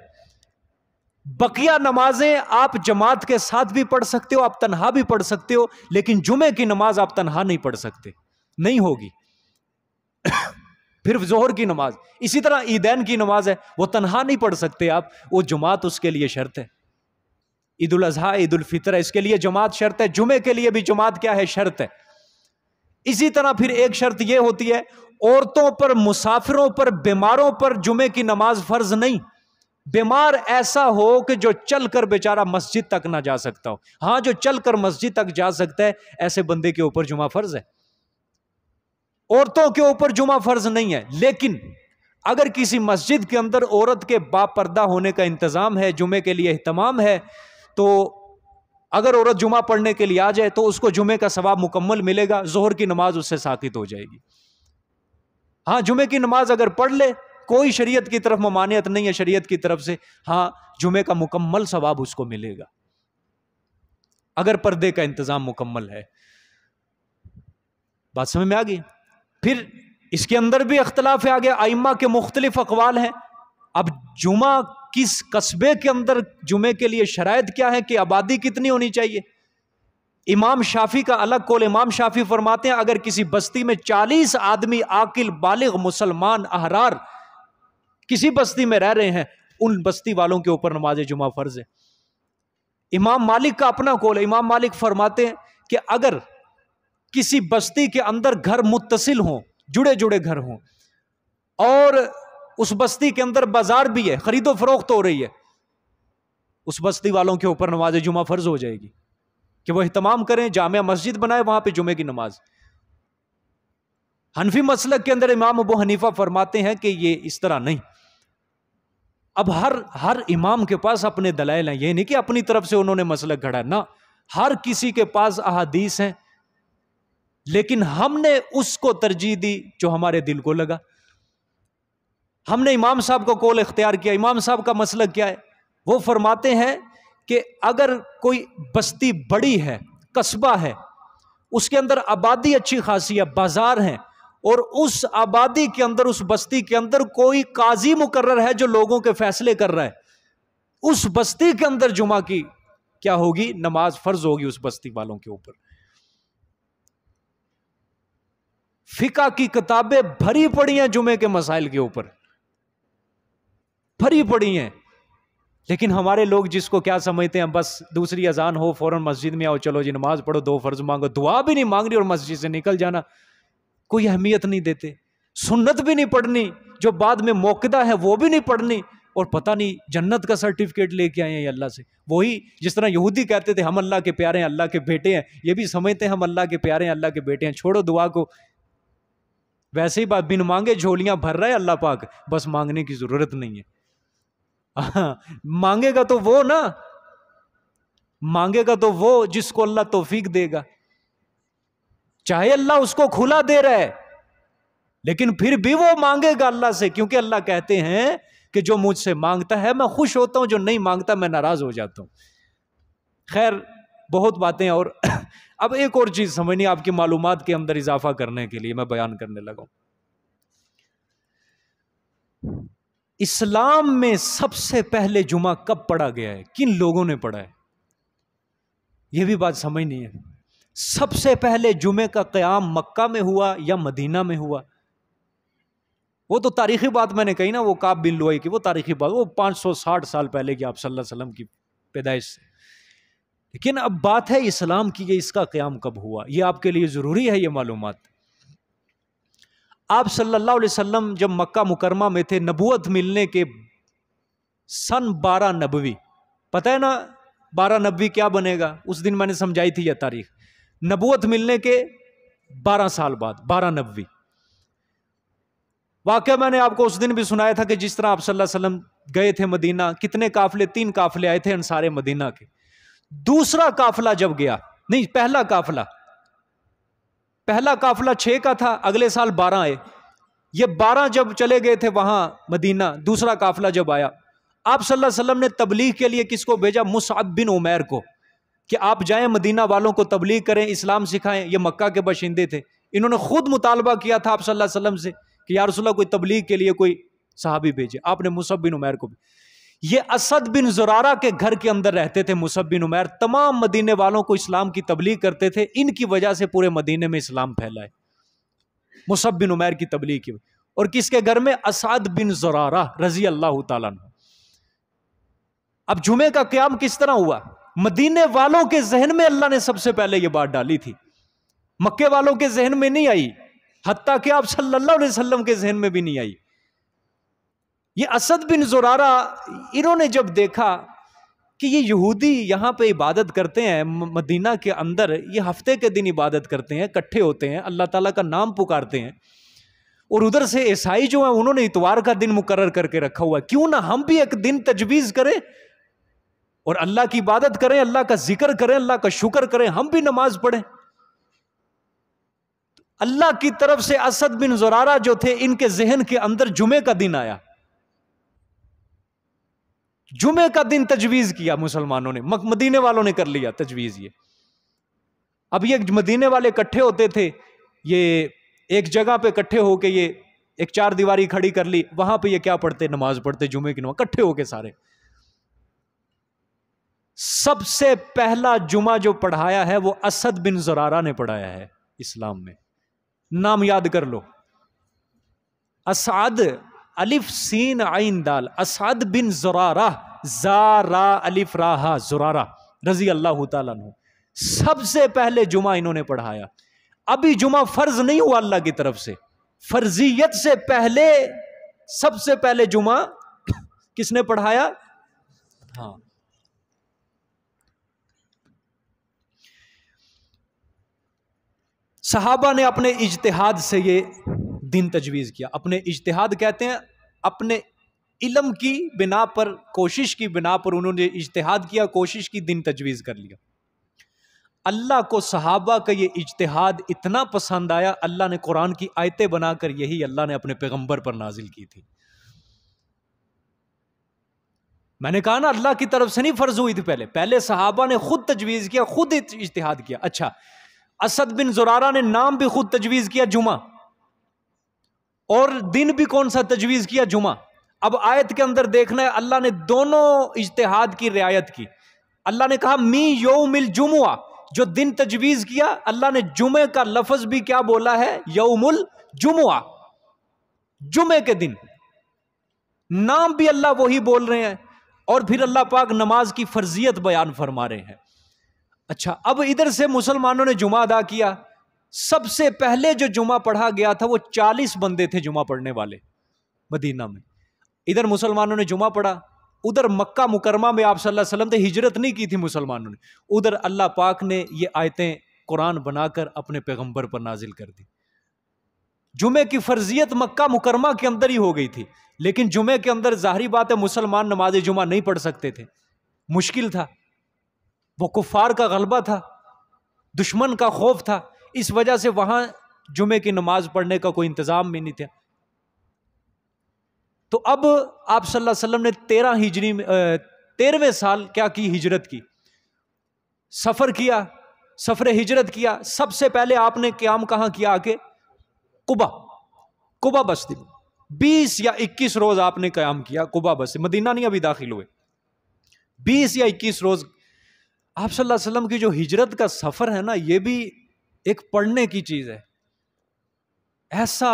بقیہ نمازیں آپ جماعت کے ساتھ بھی پڑھ سکتے ہو، آپ تنہا بھی پڑھ سکتے ہو، لیکن جمعے کی نماز آپ تنہا نہیں پڑھ سکتے، نہیں ہوگی. پھر ظہر کی نماز اسی طرح، عیدین کی نماز ہے، وہ تنہا نہیں پڑھ سکتے آپ، وہ جماعت اس کے لیے شرط ہے. عید الاضحیٰ، عید الفطر ہے، اس کے لیے جماعت شرط ہے. جمعے کے لیے بھی جماعت کیا ہے؟ شرط ہے. اسی طرح پھر ایک شرط یہ ہوتی ہے، عورتوں پر، مسافروں پر، بیماروں پر جمعے کی نماز فرض نہیں. بیمار ایسا ہو کہ جو چل کر بیچارہ مسجد تک نہ جا سکتا ہو، ہاں جو چل کر مسجد تک جا سکتا ہے، ایسے بندے کے اوپر جمعہ فرض ہے. عورتوں کے اوپر جمعہ فرض نہیں ہے. لیکن اگر کسی مسجد کے اندر عورت کے با پردہ ہونے کا انتظام ہے، جمعے کے لیے اہتمام ہے، تو اگر عورت جمعہ پڑھنے کے لیے آ جائے تو اس کو جمعے کا ثواب مکمل ملے گا، ظہر کی نماز اس سے ساقط ہو جائے گی. ہاں جمعے کی نماز اگر پڑھ لے، کوئی شریعت کی طرف ممانعت نہیں ہے شریعت کی طرف سے، ہاں جمعے کا مکمل ثواب اس کو ملے گا اگر پردے کا انتظام مکمل ہے. بات سمجھ میں آ گئی؟ پھر اس کے اندر بھی اختلاف ہے آگے، ائمہ کے مختلف اقوال ہیں. اب جمعہ کس قصبے کے اندر جمعے کے لیے شرائط کیا ہے کہ آبادی کتنی ہونی چاہیے؟ امام شافعی کا الگ قول. امام شافعی فرماتے ہیں اگر کسی بستی میں 40 آدمی عاقل بالغ مسلمان احرار کسی بستی میں رہ رہے ہیں، ان بستی والوں کے اوپر نماز جمعہ فرض ہے. امام مالک کا اپنا قول ہے. امام مالک فرماتے ہیں کہ اگر کسی بستی کے اندر گھر متصل ہوں، جڑے جڑے گھر ہوں، اور اس بستی کے اندر بازار بھی ہے، خرید و فروخت ہو رہی ہے، اس بستی والوں کے اوپر نماز جمعہ فرض ہو جائے گی کہ وہ اہتمام کریں، جامع مسجد بنائے، وہاں پہ جمعے کی نماز. حنفی مسلک کے اندر امام ابو حنیفہ فرماتے ہیں کہ یہ اس طرح نہیں. اب ہر امام کے پاس اپنے دلائل ہیں، یہ نہیں کہ اپنی طرف سے انہوں نے مسلک گھڑا، نہ، ہر کسی کے پاس احادیث ہیں، لیکن ہم نے اس کو ترجیح دی جو ہمارے دل کو لگا. ہم نے امام صاحب کو قول اختیار کیا. امام صاحب کا مسلک کیا ہے؟ وہ فرماتے ہیں کہ اگر کوئی بستی بڑی ہے، قصبہ ہے، اس کے اندر آبادی اچھی خاصی ہے، بازار ہیں، اور اس آبادی کے اندر، اس بستی کے اندر کوئی قاضی مقرر ہے جو لوگوں کے فیصلے کر رہا ہے، اس بستی کے اندر جمعہ کی کیا ہوگی؟ نماز فرض ہوگی اس بستی والوں کے اوپر. فقہ کی کتابیں بھری پڑی ہیں جمعے کے مسائل کے اوپر، بھری پڑی ہیں. لیکن ہمارے لوگ جس کو کیا سمجھتے ہیں، بس دوسری اذان ہو فوراً مسجد میں آؤ، چلو جی نماز پڑھو، 2 فرض مانگو، دعا بھی نہیں مانگنی اور مسجد سے نکل جانا، کوئی اہمیت نہیں دیتے. سنت بھی نہیں پڑھنی، جو بعد میں موقدہ ہے وہ بھی نہیں پڑھنی، اور پتہ نہیں جنت کا سرٹیفکیٹ لے کے آئے ہیں یہ اللہ سے. وہی جس طرح یہودی کہتے تھے ہم اللہ کے پیارے ہیں، اللہ کے بیٹے ہیں، یہ بھی سمجھتے ہیں ہم اللہ کے پیارے ہیں، اللہ کے بیٹے ہیں. چھوڑو دعا کو، ویسے ہی بات بن مانگے جھولیاں بھر رہا ہے اللہ پاک، بس مانگنے کی ضرورت نہیں ہے. مانگے گا تو وہ نا، مانگے گا تو وہ جس کو اللہ توفیق دے گا. چاہے اللہ اس کو کھلا دے رہا ہے، لیکن پھر بھی وہ مانگے گا اللہ سے، کیونکہ اللہ کہتے ہیں کہ جو مجھ سے مانگتا ہے میں خوش ہوتا ہوں، جو نہیں مانگتا میں ناراض ہو جاتا ہوں. خیر بہت باتیں. اور اب ایک اور چیز سمجھنی آپ کی معلومات کے اندر اضافہ کرنے کے لیے میں بیان کرنے لگا ہوں. اسلام میں سب سے پہلے جمعہ کب پڑھا گیا ہے؟ کن لوگوں نے پڑھا ہے؟ یہ بھی بات سمجھنی ہے. سب سے پہلے جمعے کا قیام مکہ میں ہوا یا مدینہ میں ہوا؟ وہ تو تاریخی بات میں نے کہی نا، وہ کعب بن لؤی کی، وہ تاریخی بات، وہ 560 سال پہلے کی، آپ صلی اللہ علیہ وسلم کی پیدائش سے. لیکن اب بات ہے اسلام کی، یہ اس کا قیام کب ہوا، یہ آپ کے لیے ضروری ہے یہ معلومات. آپ صلی اللہ علیہ وسلم جب مکہ مکرمہ میں تھے، نبوت ملنے کے سن 12 نبوی، پتہ ہے نا 12 نبوی کیا بنے گا؟ اس دن میں نے سمجھائی تھی یہ تاریخ، نبوت ملنے کے 12 سال بعد 12 نبوی۔ واقعہ میں نے آپ کو اس دن بھی سنایا تھا کہ جس طرح آپ صلی اللہ علیہ وسلم گئے تھے مدینہ، کتنے قافلے؟ 3 قافلے آئے تھے انصار مدینہ کے۔ دوسرا قافلہ جب گیا، نہیں پہلا قافلہ 6 کا تھا، اگلے سال 12 آئے، یہ 12 جب چلے گئے تھے وہاں مدینہ، دوسرا قافلہ جب آیا، آپ صلی اللہ علیہ وسلم نے تبلیغ کے لیے کس کو بھیجا؟ مصعب بن عمیر کو، کہ آپ جائیں مدینہ والوں کو تبلیغ کریں، اسلام سکھائیں۔ یہ مکہ کے باشندے تھے، انہوں نے خود مطالبہ کیا تھا آپ صلی اللہ علیہ وسلم سے کہ یا رسول اللہ کوئی تبلیغ کے لیے کوئی صحابی بھیجے، آپ نے مصعب بن عمیر کو بھی۔ یہ اسد بن زرارہ کے گھر کے اندر رہتے تھے مصعب بن عمیر، تمام مدینے والوں کو اسلام کی تبلیغ کرتے تھے، ان کی وجہ سے پورے مدینے میں اسلام پھیلا ہے، مصعب بن عمیر کی تبلیغ کی۔ اور کس کے گھر میں؟ اسعد بن زرارہ رضی اللہ تعالیٰ عنہ۔ اب جمعے کا قیام کس طرح ہوا؟ مدینے والوں کے ذہن میں اللہ نے سب سے پہلے یہ بات ڈالی تھی، مکے والوں کے ذہن میں نہیں آئی، حتیٰ کہ آپ صلی اللہ علیہ وسلم کے ذہن میں بھی نہیں آئی۔ یہ اسد بن زرارہ، انہوں نے جب دیکھا کہ یہ یہودی یہاں پہ عبادت کرتے ہیں مدینہ کے اندر، یہ ہفتے کے دن عبادت کرتے ہیں، اکٹھے ہوتے ہیں، اللہ تعالیٰ کا نام پکارتے ہیں، اور ادھر سے عیسائی جو ہیں انہوں نے اتوار کا دن مقرر کر کے رکھا ہوا ہے، کیوں نہ ہم بھی ایک دن تجویز کریں اور اللہ کی عبادت کریں، اللہ کا ذکر کریں، اللہ کا شکر کریں، ہم بھی نماز پڑھیں۔ اللہ کی طرف سے اسد بن زرارہ جو تھے، ان کے ذہن کے اندر جمعے کا دن آیا، جمعے کا دن تجویز کیا مسلمانوں نے، مدینے والوں نے کر لیا تجویز۔ یہ اب یہ مدینے والے اکٹھے ہوتے تھے، یہ ایک جگہ پہ اکٹھے ہو کے یہ ایک 4 دیواری کھڑی کر لی، وہاں پہ یہ کیا پڑھتے؟ نماز پڑھتے، جمعے کی نماز، اکٹھے ہو کے سارے۔ سب سے پہلا جمعہ جو پڑھایا ہے وہ اسد بن زرارہ نے پڑھایا ہے اسلام میں، نام یاد کر لو، اسعد، الف سین عین دال، اسعد بن زرارہ، زارا الف راہا، زرارہ رضی اللہ تعالیٰ عنہ۔ سب سے پہلے جمعہ انہوں نے پڑھایا۔ ابھی جمعہ فرض نہیں ہوا اللہ کی طرف سے، فرضیت سے پہلے سب سے پہلے جمعہ کس نے پڑھایا؟ ہاں، صحابہ نے اپنے اجتہاد سے یہ دن تجویز کیا۔ اپنے اجتہاد کہتے ہیں اپنے علم کی بنا پر، کوشش کی بنا پر انہوں نے اجتہاد کیا، کوشش کی، دن تجویز کر لیا۔ اللہ کو صحابہ کا یہ اجتہاد اتنا پسند آیا، اللہ نے قرآن کی آیتیں بنا کر یہی اللہ نے اپنے پیغمبر پر نازل کی تھی۔ میں نے کہا نا اللہ کی طرف سے نہیں فرض ہوئی تھی، پہلے صحابہ نے خود تجویز کیا، خود اجتہاد کیا۔ اچھا، اسد بن زرارہ نے نام بھی خود تجویز کیا جمعہ، اور دن بھی کون سا تجویز کیا؟ جمعہ۔ اب آیت کے اندر دیکھنا ہے اللہ نے دونوں اجتہاد کی رعایت کی۔ اللہ نے کہا می یوم الجمعہ، جو دن تجویز کیا اللہ نے جمعے کا لفظ بھی کیا بولا ہے؟ یوم الجمعہ، جمعے کے دن، نام بھی اللہ وہی بول رہے ہیں، اور پھر اللہ پاک نماز کی فرضیت بیان فرما رہے ہیں۔ اچھا، اب ادھر سے مسلمانوں نے جمعہ ادا کیا۔ سب سے پہلے جو جمعہ پڑھا گیا تھا وہ 40 بندے تھے جمعہ پڑھنے والے مدینہ میں۔ ادھر مسلمانوں نے جمعہ پڑھا، ادھر مکہ مکرمہ میں آپ صلی اللہ علیہ وسلم نے ہجرت نہیں کی تھی مسلمانوں نے، ادھر اللہ پاک نے یہ آیتیں قرآن بنا کر اپنے پیغمبر پر نازل کر دی۔ جمعے کی فرضیت مکہ مکرمہ کے اندر ہی ہو گئی تھی، لیکن جمعے کے اندر ظاہری بات ہے مسلمان نماز جمعہ نہیں پڑھ سکتے تھے، مشکل تھا، وہ کفار کا غلبہ تھا، دشمن کا خوف تھا، اس وجہ سے وہاں جمعے کی نماز پڑھنے کا کوئی انتظام بھی نہیں تھا۔ تو اب آپ صلی اللہ علیہ وسلم نے 13ویں سال کیا کی؟ ہجرت کی، سفر کیا، سفر ہجرت کیا۔ سب سے پہلے آپ نے قیام کہاں کیا؟ آ کے قبا بستی، 20 یا 21 روز آپ نے قیام کیا قبا بستی، مدینہ نہیں ابھی داخل ہوئے، 20 یا 21 روز۔ آپ صلی اللہ علیہ وسلم کی جو ہجرت کا سفر ہے نا، یہ بھی ایک پڑھنے کی چیز ہے، ایسا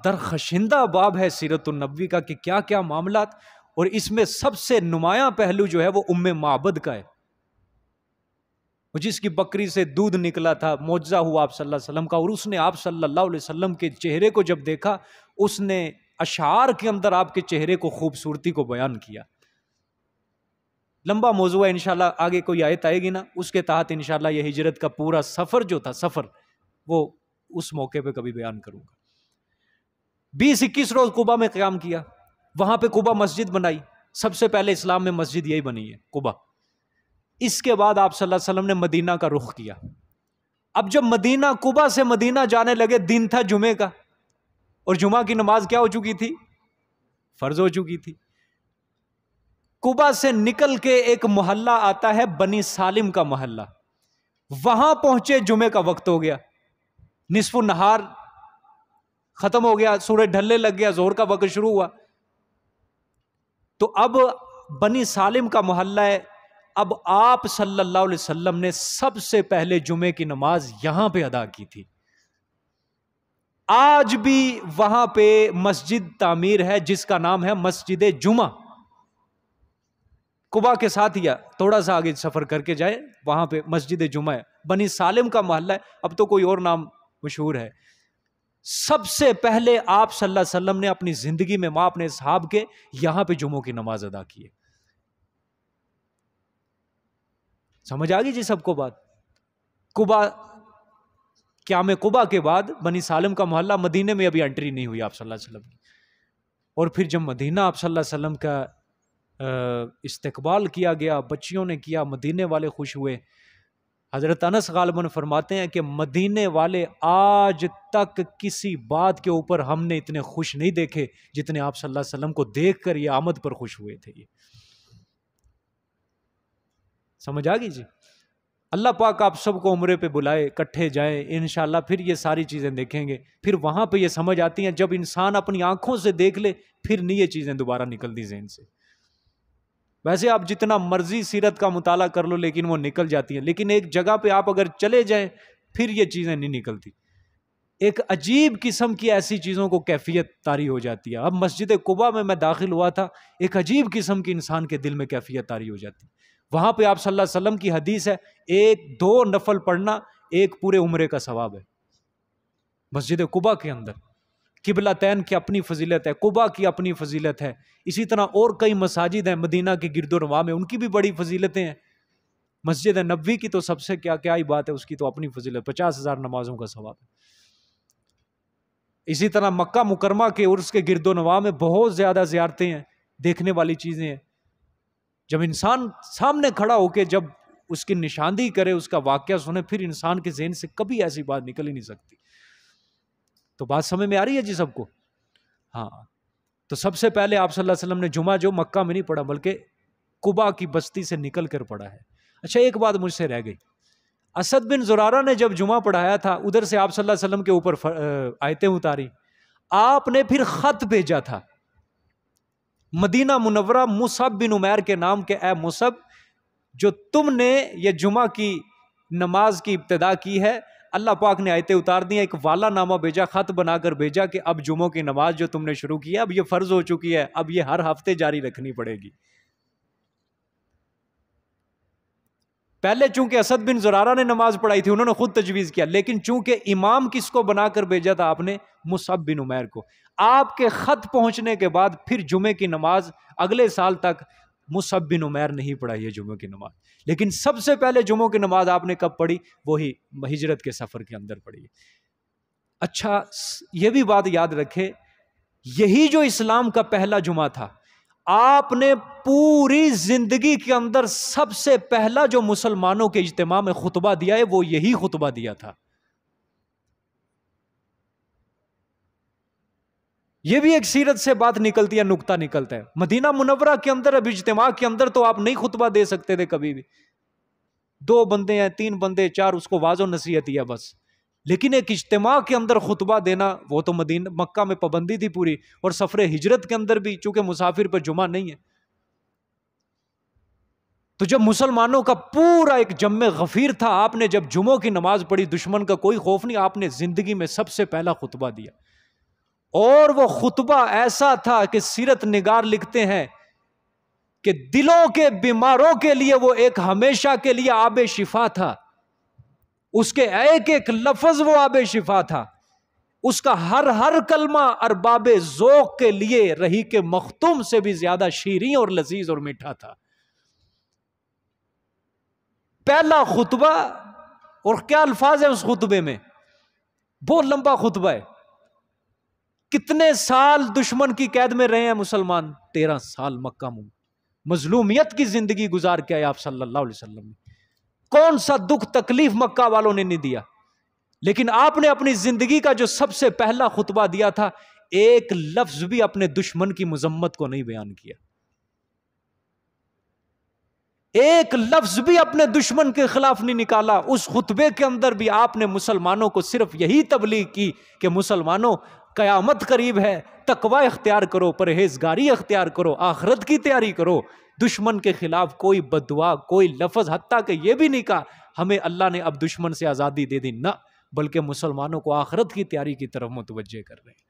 درخشندہ باب ہے سیرت النبوی کا کہ کیا کیا معاملات، اور اس میں سب سے نمایاں پہلو جو ہے وہ ام معبد کا ہے۔ وہ جس کی بکری سے دودھ نکلا تھا، معجزہ ہوا آپ صلی اللہ علیہ وسلم کا، اور اس نے آپ صلی اللہ علیہ وسلم کے چہرے کو جب دیکھا، اس نے اشعار کے اندر آپ کے چہرے کو، خوبصورتی کو بیان کیا۔ لمبا موضوع ہے، انشاءاللہ آگے کوئی آیت آئے گی نا، اس کے تحت انشاءاللہ یہ ہجرت کا پورا سفر جو تھا، سفر وہ اس موقع پہ کبھی بیان کروں گا۔ 20-21 روز قبا میں قیام کیا، وہاں پہ قبا مسجد بنائی، سب سے پہلے اسلام میں مسجد یہی بنی ہے، قبا۔ اس کے بعد آپ صلی اللہ علیہ وسلم نے مدینہ کا رخ کیا۔ اب جب مدینہ، قبا سے مدینہ جانے لگے، دن تھا جمعے کا، اور جمعہ کی نماز کیا ہو چکی تھی؟ فرض ہو چکی تھی۔ قبا سے نکل کے ایک محلہ آتا ہے بنی سالم کا محلہ، وہاں پہنچے، جمعے کا وقت ہو گیا، نصف النہار ختم ہو گیا، سورج ڈھلنے لگ گیا، ظہر کا وقت شروع ہوا۔ تو اب بنی سالم کا محلہ ہے، اب آپ صلی اللہ علیہ وسلم نے سب سے پہلے جمعے کی نماز یہاں پہ ادا کی تھی۔ آج بھی وہاں پہ مسجد تعمیر ہے جس کا نام ہے مسجد جمعہ، قبا کے ساتھ ہی تھوڑا سا آگے سفر کر کے جائے، وہاں پہ مسجد جمعہ ہے، بنی سالم کا محلہ ہے، اب تو کوئی اور نام مشہور ہے۔ سب سے پہلے آپ صلی اللہ علیہ وسلم نے اپنی زندگی میں، ماں اپنے اصحاب کے، یہاں پہ جمعوں کی نماز ادا کی ہے۔ سمجھ آ گئی جی سب کو بات؟ قبا، قیام قبا کے بعد بنی سالم کا محلہ، مدینے میں ابھی انٹری نہیں ہوئی آپ صلی اللہ علیہ وسلم کی، اور پھر جب مدینہ آپ صلی اللہ علیہ وسلم کا استقبال کیا گیا، بچیوں نے کیا، مدینے والے خوش ہوئے۔ حضرت انس غالباً فرماتے ہیں کہ مدینے والے آج تک کسی بات کے اوپر ہم نے اتنے خوش نہیں دیکھے جتنے آپ صلی اللہ علیہ وسلم کو دیکھ کر یہ آمد پر خوش ہوئے تھے۔ یہ سمجھ آ گئی جی؟ اللہ پاک آپ سب کو عمرے پہ بلائے، اکٹھے جائیں انشاءاللہ، پھر یہ ساری چیزیں دیکھیں گے، پھر وہاں پہ یہ سمجھ آتی ہیں، جب انسان اپنی آنکھوں سے دیکھ لے پھر نہیں یہ چیزیں دوبارہ نکلتی ذہن سے۔ ویسے آپ جتنا مرضی سیرت کا مطالعہ کر لو لیکن وہ نکل جاتی ہیں، لیکن ایک جگہ پہ آپ اگر چلے جائیں پھر یہ چیزیں نہیں نکلتی۔ ایک عجیب قسم کی ایسی چیزوں کو کیفیت طاری ہو جاتی ہے۔ اب مسجد قبا میں داخل ہوا تھا، ایک عجیب قسم کی انسان کے دل میں کیفیت طاری ہو جاتی۔ وہاں پہ آپ صلی اللہ علیہ وسلم کی حدیث ہے، 1-2 نفل پڑھنا ایک پورے عمرے کا ثواب ہے۔ مسجد قبا کے اندر قبلتین کی اپنی فضیلت ہے، قبا کی اپنی فضیلت ہے، اسی طرح اور کئی مساجد ہیں مدینہ کے گرد و نواح میں، ان کی بھی بڑی فضیلتیں ہیں۔ مسجد نبوی کی تو سب سے کیا ہی بات ہے، اس کی تو اپنی فضیلت، 50,000 نمازوں کا ثواب ہے۔ اسی طرح مکہ مکرمہ کے عرس کے گرد و نواح میں بہت زیادہ زیارتیں ہیں، دیکھنے والی چیزیں ہیں۔ جب انسان سامنے کھڑا ہو کے جب اس کی نشاندہی کرے، اس کا واقعہ سنے، پھر انسان کے ذہن سے کبھی ایسی بات نکل ہی نہیں سکتی۔ تو بات سمجھ میں آ رہی ہے جی سب کو؟ ہاں، تو سب سے پہلے آپ صلی اللہ علیہ وسلم نے جمعہ جو مکہ میں نہیں پڑھا بلکہ قبا کی بستی سے نکل کر پڑھا ہے۔ اچھا، ایک بات مجھ سے رہ گئی، اسد بن زرارہ نے جب جمعہ پڑھایا تھا، ادھر سے آپ صلی اللہ علیہ وسلم کے اوپر آیتیں اتاری، آپ نے پھر خط بھیجا تھا مدینہ منورہ مصعب بن عمیر کے نام کے، اے مصعب، جو تم نے یہ جمعہ کی نماز کی ابتدا کی ہے، اللہ پاک نے آیتیں اتار دی ہیں، ایک والا نامہ بھیجا، خط بنا کر بھیجا کہ اب جمعوں کی نماز جو تم نے شروع کی ہے اب یہ فرض ہو چکی ہے، اب یہ ہر ہفتے جاری رکھنی پڑے گی۔ پہلے چونکہ اسد بن زرارہ نے نماز پڑھائی تھی، انہوں نے خود تجویز کیا، لیکن چونکہ امام کس کو بنا کر بھیجا تھا آپ نے؟ مصعب بن عمیر کو۔ آپ کے خط پہنچنے کے بعد پھر جمعے کی نماز اگلے سال تک مصعب بن عمیر نہیں پڑھائی ہے جمعے کی نماز، لیکن سب سے پہلے جمعوں کی نماز آپ نے کب پڑھی؟ وہی ہجرت کے سفر کے اندر پڑھی۔ اچھا، یہ بھی بات یاد رکھے، یہی جو اسلام کا پہلا جمعہ تھا، آپ نے پوری زندگی کے اندر سب سے پہلا جو مسلمانوں کے اجتماع میں خطبہ دیا ہے وہ یہی خطبہ دیا تھا۔ یہ بھی ایک سیرت سے بات نکلتی ہے، نقطہ نکلتا ہے۔ مدینہ منورہ کے اندر اب اجتماع کے اندر تو آپ نہیں خطبہ دے سکتے تھے کبھی بھی، 2 بندے ہیں، 3 بندے، 4، اس کو واضح نصیحت ہے بس، لیکن ایک اجتماع کے اندر خطبہ دینا وہ تو مدینہ مکہ میں پابندی تھی پوری، اور سفر ہجرت کے اندر بھی چونکہ مسافر پر جمعہ نہیں ہے، تو جب مسلمانوں کا پورا ایک جم غفیر تھا، آپ نے جب جمعوں کی نماز پڑھی، دشمن کا کوئی خوف نہیں، آپ نے زندگی میں سب سے پہلا خطبہ دیا، اور وہ خطبہ ایسا تھا کہ سیرت نگار لکھتے ہیں کہ دلوں کے بیماروں کے لیے وہ ایک ہمیشہ کے لیے آب شفا تھا، اس کے ایک ایک لفظ وہ آب شفا تھا، اس کا ہر کلمہ ارباب ذوق کے لیے رحیق مختوم سے بھی زیادہ شیریں اور لذیذ اور میٹھا تھا۔ پہلا خطبہ، اور کیا الفاظ ہیں اس خطبے میں، بہت لمبا خطبہ ہے۔ کتنے سال دشمن کی قید میں رہے ہیں مسلمان؟ 13 سال مکہ میں مظلومیت کی زندگی گزار کے آئے آپ صلی اللہ علیہ وسلم نے۔ کون سا دکھ تکلیف مکہ والوں نے نہیں دیا، لیکن آپ نے اپنی زندگی کا جو سب سے پہلا خطبہ دیا تھا، ایک لفظ بھی اپنے دشمن کی مذمت کو نہیں بیان کیا، ایک لفظ بھی اپنے دشمن کے خلاف نہیں نکالا۔ اس خطبے کے اندر بھی آپ نے مسلمانوں کو صرف یہی تبلیغ کی کہ مسلمانوں، قیامت قریب ہے، تقوی اختیار کرو، پرہیزگاری اختیار کرو، آخرت کی تیاری کرو۔ دشمن کے خلاف کوئی بددعا، کوئی لفظ، حتیٰ کہ یہ بھی نہیں کہا ہمیں اللہ نے اب دشمن سے آزادی دے دی، نہ، بلکہ مسلمانوں کو آخرت کی تیاری کی طرف متوجہ کر رہے ہیں۔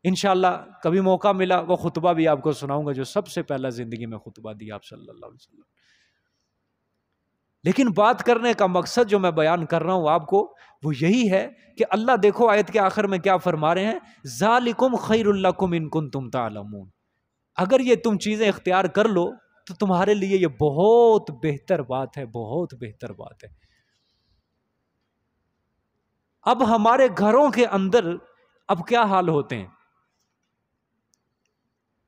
انشاءاللہ کبھی موقع ملا وہ خطبہ بھی آپ کو سناؤں گا جو سب سے پہلا زندگی میں خطبہ دیا آپ صلی اللہ علیہ وسلم۔ لیکن بات کرنے کا مقصد جو میں بیان کر رہا ہوں آپ کو، وہ یہی ہے کہ اللہ دیکھو آیت کے آخر میں کیا فرما رہے ہیں، ذالکم خیر لکم ان کنتم تعلمون، اگر یہ تم چیزیں اختیار کر لو تو تمہارے لیے یہ بہت بہتر بات ہے، بہت بہتر بات ہے۔ اب ہمارے گھروں کے اندر اب کیا حال ہوتے ہیں؟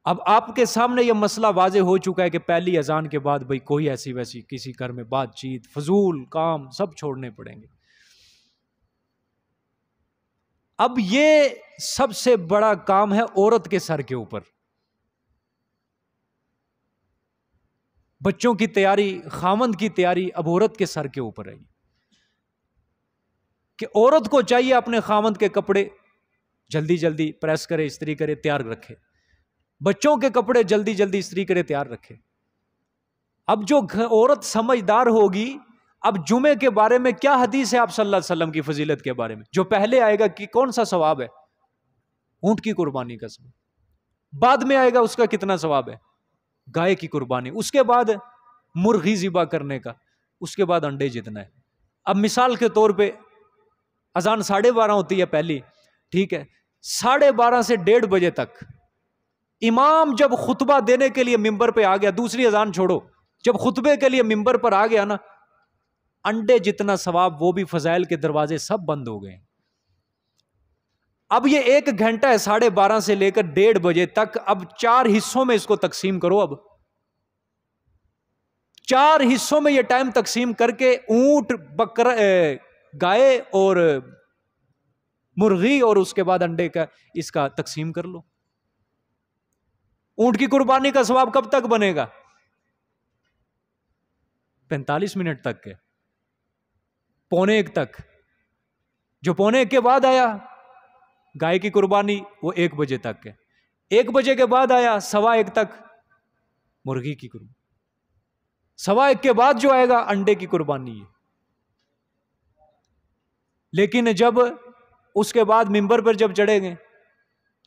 اب آپ کے سامنے یہ مسئلہ واضح ہو چکا ہے کہ پہلی اذان کے بعد بھئی کوئی ایسی ویسی کسی گھر میں بات چیت، فضول کام سب چھوڑنے پڑیں گے۔ اب یہ سب سے بڑا کام ہے عورت کے سر کے اوپر۔ بچوں کی تیاری، خامند کی تیاری اب عورت کے سر کے اوپر ہے کہ عورت کو چاہیے اپنے خامند کے کپڑے جلدی جلدی پریس کرے، استری کرے، تیار رکھے، بچوں کے کپڑے جلدی جلدی استری کرے، تیار رکھے۔ اب جو عورت سمجھدار ہوگی، اب جمعے کے بارے میں کیا حدیث ہے آپ صلی اللہ علیہ وسلم کی فضیلت کے بارے میں؟ جو پہلے آئے گا کہ کون سا ثواب ہے؟ اونٹ کی قربانی کا ثواب۔ بعد میں آئے گا اس کا کتنا ثواب ہے؟ گائے کی قربانی۔ اس کے بعد مرغی ذبح کرنے کا، اس کے بعد انڈے جتنا ہے۔ اب مثال کے طور پہ اذان 12:30 ہوتی ہے پہلی، ٹھیک ہے، 12:30 سے 1:30 بجے تک امام جب خطبہ دینے کے لیے ممبر پہ آ گیا، دوسری اذان چھوڑو، جب خطبے کے لیے ممبر پر آ گیا نا، انڈے جتنا ثواب، وہ بھی فضائل کے دروازے سب بند ہو گئے۔ اب یہ 1 گھنٹہ ہے 12:30 سے لے کر 1:30 بجے تک، اب 4 حصوں میں اس کو تقسیم کرو۔ اب 4 حصوں میں یہ ٹائم تقسیم کر کے اونٹ، بکرا، گائے اور مرغی اور اس کے بعد انڈے کا اس کا تقسیم کر لو۔ اونٹ کی قربانی کا ثواب کب تک بنے گا؟ 45 منٹ تک ہے، 1:45 تک۔ جو 1:45 کے بعد آیا گائے کی قربانی، وہ 1 بجے تک ہے۔ 1 بجے کے بعد آیا 1:15 تک مرغی کی قربانی۔ 1:15 کے بعد جو آئے گا انڈے کی قربانی ہے۔ لیکن جب اس کے بعد ممبر پر جب چڑھے گئے،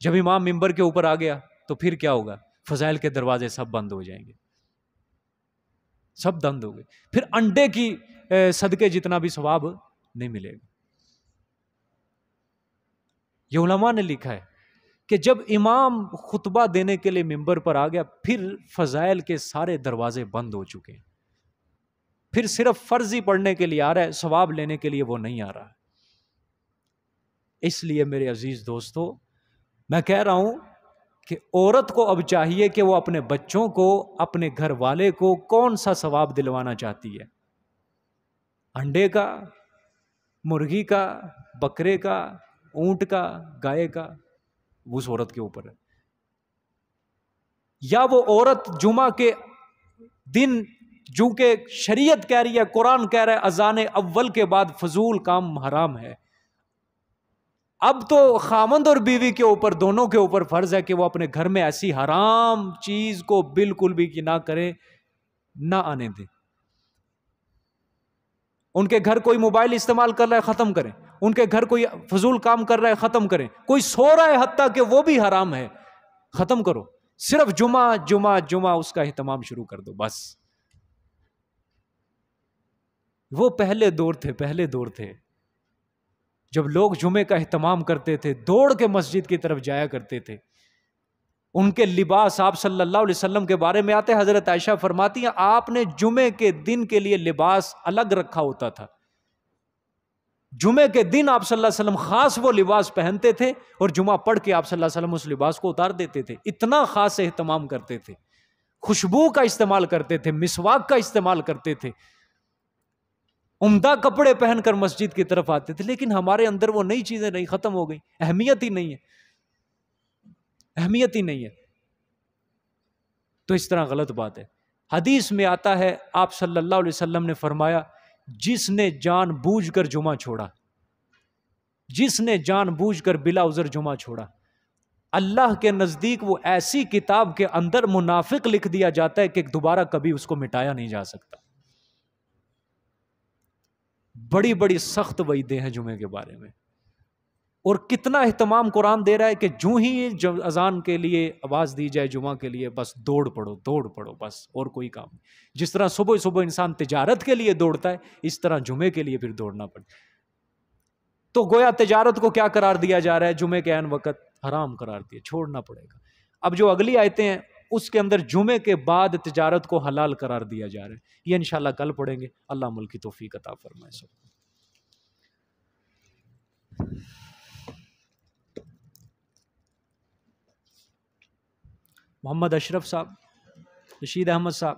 جب امام ممبر کے اوپر آ گیا تو پھر کیا ہوگا؟ فضائل کے دروازے سب بند ہو جائیں گے، سب بند ہو گئے، پھر انڈے کی صدقے جتنا بھی ثواب نہیں ملے گا۔ یہ علماء نے لکھا ہے کہ جب امام خطبہ دینے کے لیے ممبر پر آ گیا، پھر فضائل کے سارے دروازے بند ہو چکے ہیں، پھر صرف فرضی پڑھنے کے لیے آ رہا ہے، ثواب لینے کے لیے وہ نہیں آ رہا۔ اس لیے میرے عزیز دوستو، میں کہہ رہا ہوں کہ عورت کو اب چاہیے کہ وہ اپنے بچوں کو، اپنے گھر والے کو کون سا ثواب دلوانا چاہتی ہے، انڈے کا، مرغی کا، بکرے کا، اونٹ کا، گائے کا، وہ اس عورت کے اوپر ہے۔ یا وہ عورت جمعہ کے دن، جو کہ شریعت کہہ رہی ہے، قرآن کہہ رہا ہے اذان اول کے بعد فضول کام حرام ہے، اب تو خامند اور بیوی کے اوپر، دونوں کے اوپر فرض ہے کہ وہ اپنے گھر میں ایسی حرام چیز کو بالکل بھی نہ کریں، نہ آنے دیں۔ ان کے گھر کوئی موبائل استعمال کر رہا ہے، ختم کریں۔ ان کے گھر کوئی فضول کام کر رہا ہے، ختم کریں۔ کوئی سو رہا ہے حتیٰ کہ وہ بھی حرام ہے، ختم کرو۔ صرف جمعہ جمعہ جمعہ اس کا اہتمام شروع کر دو بس۔ وہ پہلے دور تھے جب لوگ جمعے کا اہتمام کرتے تھے، دوڑ کے مسجد کی طرف جایا کرتے تھے۔ ان کے لباس، آپ صلی اللہ علیہ وسلم کے بارے میں آتے، حضرت عائشہ فرماتی ہیں آپ نے جمعے کے دن کے لیے لباس الگ رکھا ہوتا تھا۔ جمعے کے دن آپ صلی اللہ علیہ وسلم خاص وہ لباس پہنتے تھے اور جمعہ پڑھ کے آپ صلی اللہ علیہ وسلم اس لباس کو اتار دیتے تھے۔ اتنا خاص اہتمام کرتے تھے، خوشبو کا استعمال کرتے تھے، مسواک کا استعمال کرتے تھے، عمدہ کپڑے پہن کر مسجد کی طرف آتے تھے۔ لیکن ہمارے اندر وہ نئی چیزیں نہیں، ختم ہو گئی، اہمیت ہی نہیں ہے، اہمیت ہی نہیں ہے۔ تو اس طرح غلط بات ہے۔ حدیث میں آتا ہے آپ صلی اللہ علیہ وسلم نے فرمایا جس نے جان بوجھ کر جمعہ چھوڑا، جس نے جان بوجھ کر بلا عذر جمعہ چھوڑا، اللہ کے نزدیک وہ ایسی کتاب کے اندر منافق لکھ دیا جاتا ہے کہ دوبارہ کبھی اس کو مٹایا نہیں جا سکتا۔ بڑی بڑی سخت وعیدیں ہیں جمعے کے بارے میں، اور کتنا اہتمام قرآن دے رہا ہے کہ جو ہی اذان کے لیے آواز دی جائے جمعہ کے لیے، بس دوڑ پڑو بس، اور کوئی کام نہیں۔ جس طرح صبح صبح انسان تجارت کے لیے دوڑتا ہے، اس طرح جمعے کے لیے پھر دوڑنا پڑے۔ تو گویا تجارت کو کیا قرار دیا جا رہا ہے؟ جمعے کے عین وقت حرام قرار دیا، چھوڑنا پڑے گا۔ اب جو اگلی آیتیں ہیں اس کے اندر جمعے کے بعد تجارت کو حلال قرار دیا جا رہا ہے، یہ انشاءاللہ کل پڑھیں گے۔ اللہ ملک کی توفیق عطا فرمائے۔ سب محمد اشرف صاحب، رشید احمد صاحب،